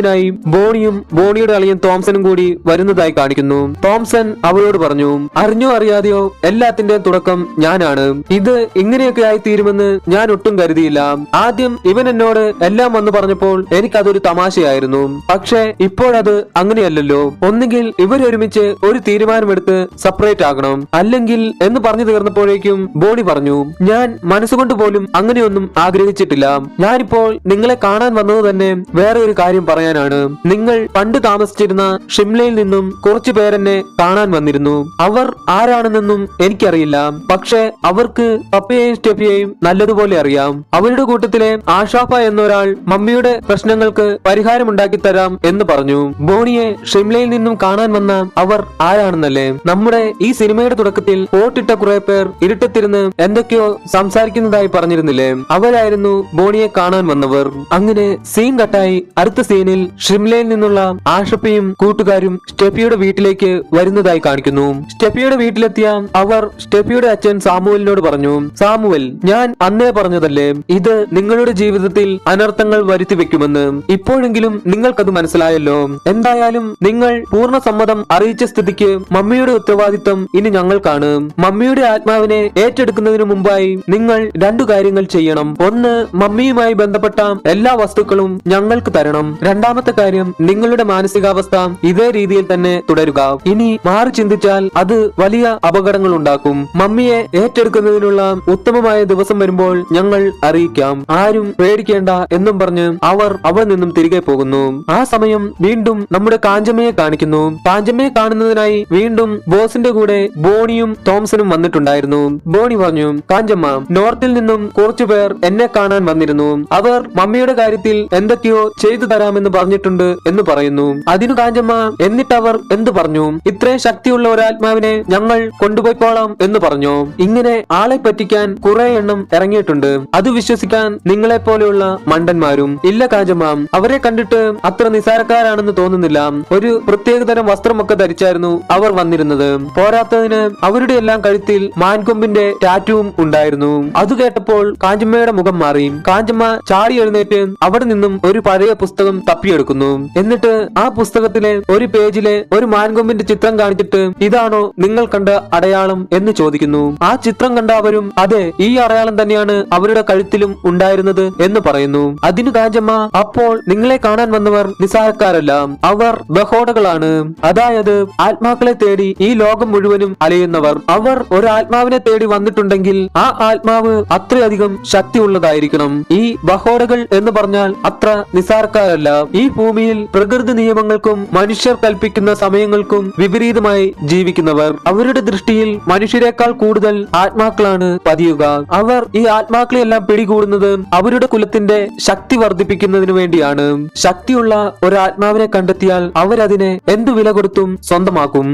ബോണിയും ബോണിയുടെ അളിയൻ തോംസണും കൂടി വരുന്നതായി കാണിക്കുന്നു. തോംസൺ അവരോട് പറഞ്ഞു, അറിഞ്ഞോ അറിയാതെയോ എല്ലാത്തിന്റെയും തുടക്കം ഞാനാണ്. ഇത് ഇങ്ങനെയൊക്കെ ആയി തീരുമെന്ന് ഞാൻ ഒട്ടും കരുതിയില്ല. ആദ്യം ഇവൻ എന്നോട് എല്ലാം വന്ന് പറഞ്ഞപ്പോൾ എനിക്കതൊരു തമാശയായിരുന്നു, പക്ഷെ ഇപ്പോഴത് അങ്ങനെയല്ലല്ലോ. ഒന്നുകിൽ ഇവരൊരുമിച്ച് ഒരു തീരുമാനമെടുത്ത് സെപ്പറേറ്റ് ആകണം, അല്ലെങ്കിൽ എന്ന് പറഞ്ഞു തീർന്നപ്പോഴേക്കും ബോണി പറഞ്ഞു, ഞാൻ മനസ്സുകൊണ്ട് പോലും അങ്ങനെയൊന്നും ആഗ്രഹിച്ചിട്ടില്ല. ഞാനിപ്പോൾ നിങ്ങളെ കാണാൻ വന്നത് തന്നെ വേറെ ഒരു കാര്യം പറയാനാണ്. നിങ്ങൾ പണ്ട് താമസിച്ചിരുന്ന ഷിംലയിൽ നിന്നും കുറച്ചു പേരെന്നെ കാണാൻ വന്നിരുന്നു. അവർ ആരാണെന്നൊന്നും എനിക്കറിയില്ല, പക്ഷെ അവർക്ക് പപ്പയെയും സ്റ്റെഫിയെയും നല്ലതുപോലെ അറിയാം. അവരുടെ കൂട്ടത്തിലെ ആഷാഫ എന്നൊരാൾ മമ്മിയുടെ പ്രശ്നങ്ങൾക്ക് പരിഹാരമുണ്ടാക്കി തരാം എന്ന് പറഞ്ഞു. ബോണിയെ ഷിംലയിൽ നിന്നും കാണാൻ വന്ന അവർ ആരാണെന്നല്ലേ? നമ്മുടെ ഈ സിനിമയുടെ തുടക്കത്തിൽ പോട്ടിട്ട കുറെ പേർ ഇരുട്ടത്തിരുന്ന് എന്തൊക്കെയോ സംസാരിക്കുന്നതായി പറഞ്ഞിരുന്നില്ലേ? അവരായിരുന്നു ബോണിയെ കാണാൻ വന്നവർ. അങ്ങനെ സീൻ കട്ടായി അടുത്ത സീനിൽ ഷിംലയിൽ നിന്നുള്ള ആഷപ്പയും കൂട്ടുകാരും സ്റ്റെഫിയുടെ വീട്ടിലേക്ക് വരുന്നതായി കാണിക്കുന്നു. സ്റ്റെഫിയുടെ വീട്ടിലെത്തിയ അവർ സ്റ്റെഫിയുടെ അച്ഛൻ സാമുവലിനോട് പറഞ്ഞു, സാമുവൽ, ഞാൻ അന്നേ പറഞ്ഞതല്ലേ ഇത് നിങ്ങളുടെ ജീവിതത്തിൽ അനർത്ഥങ്ങൾ വരുത്തി വെക്കുമെന്ന്. ഇപ്പോഴെങ്കിലും നിങ്ങൾക്കത് മനസ്സിലായല്ലോ. എന്തായാലും നിങ്ങൾ പൂർണ്ണ സമ്മതം അറിയിച്ച സ്ഥിതിക്ക് മമ്മിയുടെ ഉത്തരവാദിത്തം ഇനി ഞങ്ങൾക്കാണ്. മമ്മിയുടെ ആത്മാവിനെ ഏറ്റെടുക്കുന്നതിന് മുമ്പായി നിങ്ങൾ രണ്ടു കാര്യങ്ങൾ ചെയ്യണം. ഒന്ന്, മമ്മിയുമായി ബന്ധപ്പെട്ട എല്ലാ വസ്തുക്കളും ഞങ്ങൾക്ക് തരണം. രണ്ടാമത്തെ കാര്യം, നിങ്ങളുടെ മാനസികാവസ്ഥ ഇതേ രീതിയിൽ തന്നെ തുടരുക. ഇനി മാറി ചിന്തിച്ചാൽ അത് വലിയ അപകടങ്ങൾ ഉണ്ടാക്കും. മമ്മിയെ ഏറ്റെടുക്കുന്നതിനുള്ള ഉത്തമമായ ദിവസം വരുമ്പോൾ ഞങ്ങൾ അറിയിക്കാം, ആരും പേടിക്കേണ്ട എന്നും പറഞ്ഞ് അവർ അവിടെ നിന്നും തിരികെ പോകുന്നു. ആ സമയം വീണ്ടും നമ്മുടെ കാഞ്ചമ്മയെ കാണിക്കുന്നു. കാഞ്ചമ്മയെ കാണുന്നതിനായി വീണ്ടും ബോസിന്റെ കൂടെ ബോണിയും തോംസണും വന്നിട്ടുണ്ടായിരുന്നു. ബോണി പറഞ്ഞു, കാഞ്ചമ്മ, നോർത്തിൽ നിന്നും കുറച്ചു പേർ എന്നെ കാണാൻ വന്നിരുന്നു. അവർ മമ്മിയുടെ കാര്യത്തിൽ എന്തൊക്കെയോ ചെയ്തു തരാമെന്ന് എന്ന് പറഞ്ഞിട്ടുണ്ട് എന്ന് പറയുന്നു. അതിനു കാഞ്ചമ്മ എന്നിട്ട് അവർ എന്തു പറഞ്ഞു? ഇത്രയും ശക്തിയുള്ള ഒരാത്മാവിനെ ഞങ്ങൾ കൊണ്ടുപോയിക്കോളാം എന്ന് പറഞ്ഞു. ഇങ്ങനെ ആളെ പറ്റിക്കാൻ കുറെ എണ്ണം ഇറങ്ങിയിട്ടുണ്ട്. അത് വിശ്വസിക്കാൻ നിങ്ങളെ പോലെയുള്ള മണ്ടന്മാരും ഇല്ല കാഞ്ചമ്മ. അവരെ കണ്ടിട്ട് അത്ര നിസാരക്കാരാണെന്ന് തോന്നുന്നില്ല. ഒരു പ്രത്യേകതരം വസ്ത്രമൊക്കെ ധരിച്ചായിരുന്നു അവർ വന്നിരുന്നത്. പോരാത്തതിന് അവരുടെ എല്ലാം കഴുത്തിൽ മാൻകൊമ്പിന്റെ ടാറ്റുവും ഉണ്ടായിരുന്നു. അത് കേട്ടപ്പോൾ കാഞ്ചമ്മയുടെ മുഖം മാറി. കാഞ്ചമ്മ ചാടി എഴുന്നേറ്റ് അവിടെ നിന്നും ഒരു പഴയ പുസ്തകം തപ്പിയെടുക്കുന്നു. എന്നിട്ട് ആ പുസ്തകത്തിലെ ഒരു പേജിലെ ഒരു മാൻകൊമ്പിന്റെ ചിത്രം കാണിച്ചിട്ട് ഇതാണോ നിങ്ങൾ കണ്ട അടയാളം എന്ന് ചോദിക്കുന്നു. ആ ചിത്രം കണ്ട അവരും അതെ, ഈ അടയാളം തന്നെയാണ് അവരുടെ കഴുത്തിലും ഉണ്ടായിരുന്നത് എന്ന് പറയുന്നു. അതിന് കാഞ്ചമ്മ അപ്പോൾ നിങ്ങളെ കാണാൻ വന്നവർ നിസാരക്കാരല്ല, അവർ ബഹോടകളാണ്. അതായത് ആത്മാക്കളെ തേടി ഈ ലോകം മുഴുവനും അലയുന്നവർ. അവർ ഒരു ആത്മാവിനെ തേടി വന്നിട്ടുണ്ടെങ്കിൽ ആ ആത്മാവ് അത്രയധികം ശക്തിയുള്ളതായിരിക്കണം. ഈ ബഹോടകൾ എന്ന് പറഞ്ഞാൽ അത്ര നിസാരക്കാരല്ല. ഈ ഭൂമിയിൽ പ്രകൃതി നിയമങ്ങൾക്കും മനുഷ്യർ കൽപ്പിക്കുന്ന സമയങ്ങൾക്കും വിപരീതമായി ജീവിക്കുന്നവർ. അവരുടെ ദൃഷ്ടിയിൽ മനുഷ്യരെക്കാൾ കൂടുതൽ ആത്മാക്കളാണ് പതിയുക. അവർ ഈ ആത്മാക്കളെല്ലാം പിടികൂടുന്നത് അവരുടെ കുലത്തിന്റെ ശക്തി വർദ്ധിപ്പിക്കുന്നതിന് വേണ്ടിയാണ്. ശക്തിയുള്ള ഒരു ആത്മാവിനെ കണ്ടെത്തിയാൽ അവരതിനെ എന്തു വില കൊടുത്തും സ്വന്തമാക്കും.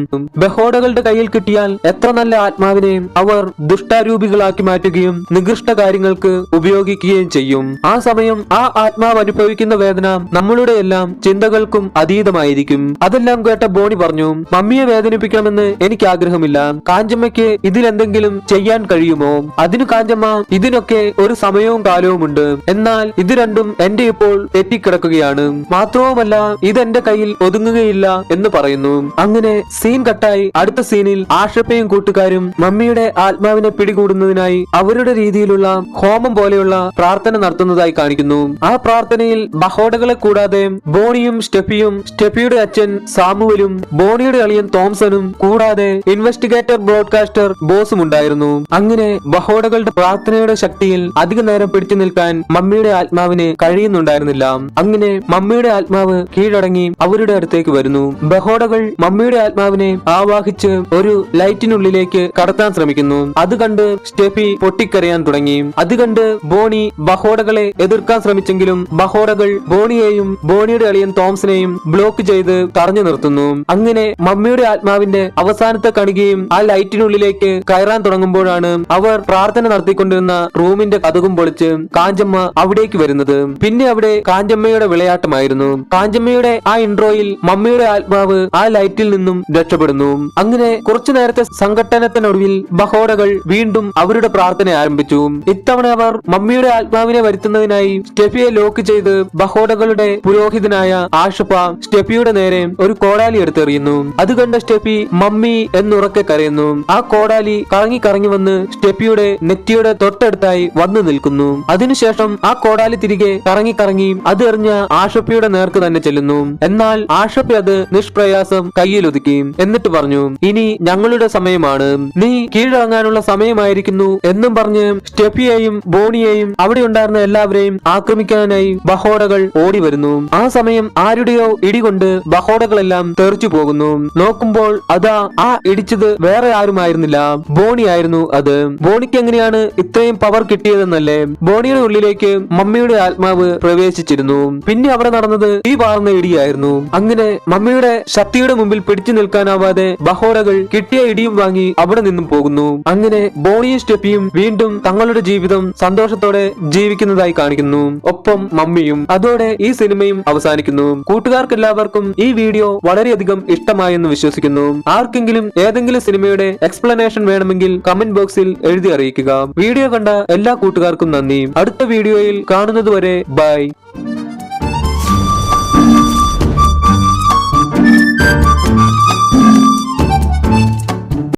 ബഹോടകളുടെ കയ്യിൽ കിട്ടിയാൽ എത്ര നല്ല ആത്മാവിനെ അവർ ദുഷ്ടാരൂപികളാക്കി മാറ്റുകയും നികൃഷ്ട കാര്യങ്ങൾക്ക് ഉപയോഗിക്കുകയും ചെയ്യും. ആ സമയം ആ ആത്മാവ് അനുഭവിക്കുന്ന വേദന നമ്മളുടെ എല്ലാം ചിന്തകൾക്കും അതീതമായിരിക്കും. അതെല്ലാം കേട്ട ബോണി പറഞ്ഞു, മമ്മിയെ വേദനിപ്പിക്കണമെന്ന് എനിക്ക് ആഗ്രഹമില്ല. കാഞ്ചമ്മയ്ക്ക് ഇതിലെന്തെങ്കിലും ചെയ്യാൻ കഴിയുമോ? അതിനു കാഞ്ചമ്മ ഇതിനൊക്കെ ഒരു സമയവും കാലവുമുണ്ട്. എന്നാൽ ഇത് രണ്ടും എന്റെ ഇപ്പോൾ തെറ്റിക്കിടക്കുകയാണ്. മാത്രവുമല്ല ഇതെന്റെ കയ്യിൽ ഒതുങ്ങുകയില്ല എന്ന് പറയുന്നു. അങ്ങനെ സീൻ കട്ടായി അടുത്ത സീനിൽ ആഷപ്പയും കൂട്ടുകാരും മമ്മിയുടെ ആത്മാവിനെ പിടികൂടുന്നതിനായി അവരുടെ രീതിയിലുള്ള ഹോമം പോലെയുള്ള പ്രാർത്ഥന നടത്തുന്നതായി കാണിക്കുന്നു. ആ പ്രാർത്ഥനയിൽ ബഹോടകളെ കൂടാതെ ബോണിയും സ്റ്റെഫിയും, സ്റ്റെഫിയുടെ അച്ഛൻ സാമുവലും, ബോണിയുടെ അളിയൻ തോംസണും കൂടാതെ ഇൻവെസ്റ്റിഗേറ്റർ ബ്രോഡ്കാസ്റ്റർ ബോസും ഉണ്ടായിരുന്നു. അങ്ങനെ ബഹോടകളുടെ പ്രാർത്ഥനയുടെ ശക്തിയിൽ അധിക നേരം പിടിച്ചു നിൽക്കാൻ മമ്മിയുടെ ആത്മാവിന് കഴിയുന്നുണ്ടായിരുന്നില്ല. അങ്ങനെ മമ്മിയുടെ ആത്മാവ് കീഴടങ്ങി അവരുടെ അടുത്തേക്ക് വരുന്നു. ബഹോടകൾ മമ്മിയുടെ ആത്മാവിനെ ആവാഹിച്ച് ഒരു ലൈറ്റിനുള്ളിലേക്ക് കടത്താൻ ശ്രമിക്കുന്നു. അത് കണ്ട് സ്റ്റെഫി പൊട്ടിക്കരയാൻ തുടങ്ങി. അത് കണ്ട് ബോണി ബഹോടകളെ എതിർക്കാൻ ശ്രമിച്ചെങ്കിലും ബഹോടകൾ ബോണിയെയും ബോണിയുടെ അളിയൻ തോംസനെയും ബ്ലോക്ക് ചെയ്ത് തടഞ്ഞു നിർത്തുന്നു. അങ്ങനെ മമ്മിയുടെ ആത്മാവിന്റെ അവസാനത്തെ കണികയും ആ ലൈറ്റിനുള്ളിലേക്ക് കയറാൻ തുടങ്ങുമ്പോഴാണ് അവർ പ്രാർത്ഥന നടത്തിക്കൊണ്ടിരുന്ന റൂമിന്റെ കതകും പൊളിച്ച് കാഞ്ചമ്മ അവിടേക്ക് വരുന്നത്. പിന്നെ അവിടെ കാഞ്ചമ്മയുടെ വിളയാട്ടമായിരുന്നു. കാഞ്ചമ്മയുടെ ആ ഇൻട്രോയിൽ മമ്മിയുടെ ആത്മാവ് ആ ലൈറ്റിൽ നിന്നും രക്ഷപ്പെടുന്നു. അങ്ങനെ കുറച്ചു നേരത്തെ സംഘട്ടനത്തിനൊടുവിൽ ബഹോടകൾ വീണ്ടും അവരുടെ പ്രാർത്ഥന ആരംഭിച്ചു. ഇത്തവണ അവർ മമ്മിയുടെ ആത്മാവിനെ വരുത്തുന്നതിനായി സ്റ്റെഫിയെ ലോക്ക് ചെയ്ത് ബഹോടകളുടെ പുരോഹിതനായ ആഷപ്പ സ്റ്റെഫിയുടെ നേരെ ഒരു കോടാലി എടുത്തെറിയുന്നു. അത് കണ്ട സ്റ്റെഫി മമ്മി എന്നുറക്കെ കരയുന്നു. ആ കോടാലി കറങ്ങി കറങ്ങി വന്ന് സ്റ്റെഫിയുടെ നെറ്റിയുടെ തൊട്ടടുത്തായി വന്നു നിൽക്കുന്നു. അതിനുശേഷം ആ കോടാലി തിരികെ കറങ്ങി കറങ്ങി അത് എറിഞ്ഞ ആഷപ്പയുടെ നേർക്ക് തന്നെ ചെല്ലുന്നു. എന്നാൽ ആഷപ്പ അത് നിഷ്പ്രയാസം കയ്യിലൊതുക്കി. എന്നിട്ട് പറഞ്ഞു, ഇനി ഞങ്ങളുടെ സമയമാണ്, നീ കീഴടങ്ങാനുള്ള സമയമായിരിക്കുന്നു എന്നും പറഞ്ഞ് സ്റ്റെഫിയെയും ബോണിയെയും അവിടെ ഉണ്ടായിരുന്ന എല്ലാവരെയും ആക്രമിക്കാനായി ബഹോടകൾ ഓടി വരുന്നു. ആ സമയം ആരുടെയോ ഇടികൊണ്ട് ബഹോടകളെല്ലാം തെറിച്ചു പോകുന്നു. നോക്കുമ്പോൾ അതാ ആ ഇടിച്ചത് വേറെ ആരുമായിരുന്നില്ല, ബോണി ആയിരുന്നു അത്. ബോണിക്ക് എങ്ങനെയാണ് ഇത്രയും പവർ കിട്ടിയതെന്നല്ലേ? ബോണിയുടെ ഉള്ളിലേക്ക് മമ്മിയുടെ ആത്മാവ് പ്രവേശിച്ചിരുന്നു. പിന്നെ അവിടെ നടന്നത് ഈ പാർന്ന ഇടിയായിരുന്നു. അങ്ങനെ മമ്മിയുടെ ശക്തിയുടെ മുമ്പിൽ പിടിച്ചു നിൽക്കാനാവാതെ ബഹോടകൾ കിട്ടിയ ഇടിയും വാങ്ങി അവിടെ നിന്നും പോകുന്നു. അങ്ങനെ ബോണിയും സ്റ്റെഫിയും വീണ്ടും തങ്ങളുടെ ജീവിതം സന്തോഷത്തോടെ ജീവിക്കുന്നതായി കാണിക്കുന്നു, ഒപ്പം മമ്മിയും. അതോടെ ഈ സിനിമയും അവസാനിക്കുന്നു. കൂട്ടുകാർക്കെല്ലാവർക്കും ഈ വീഡിയോ വളരെയധികം ഇഷ്ടമായെന്ന് വിശ്വസിക്കുന്നു. ആർക്കെങ്കിലും ഏതെങ്കിലും സിനിമയുടെ എക്സ്പ്ലനേഷൻ വേണമെങ്കിൽ കമന്റ് ബോക്സിൽ എഴുതി അറിയിക്കുക. വീഡിയോ കണ്ട എല്ലാ കൂട്ടുകാർക്കും നന്ദി. അടുത്ത വീഡിയോയിൽ കാണുന്നതുവരെ ബൈ.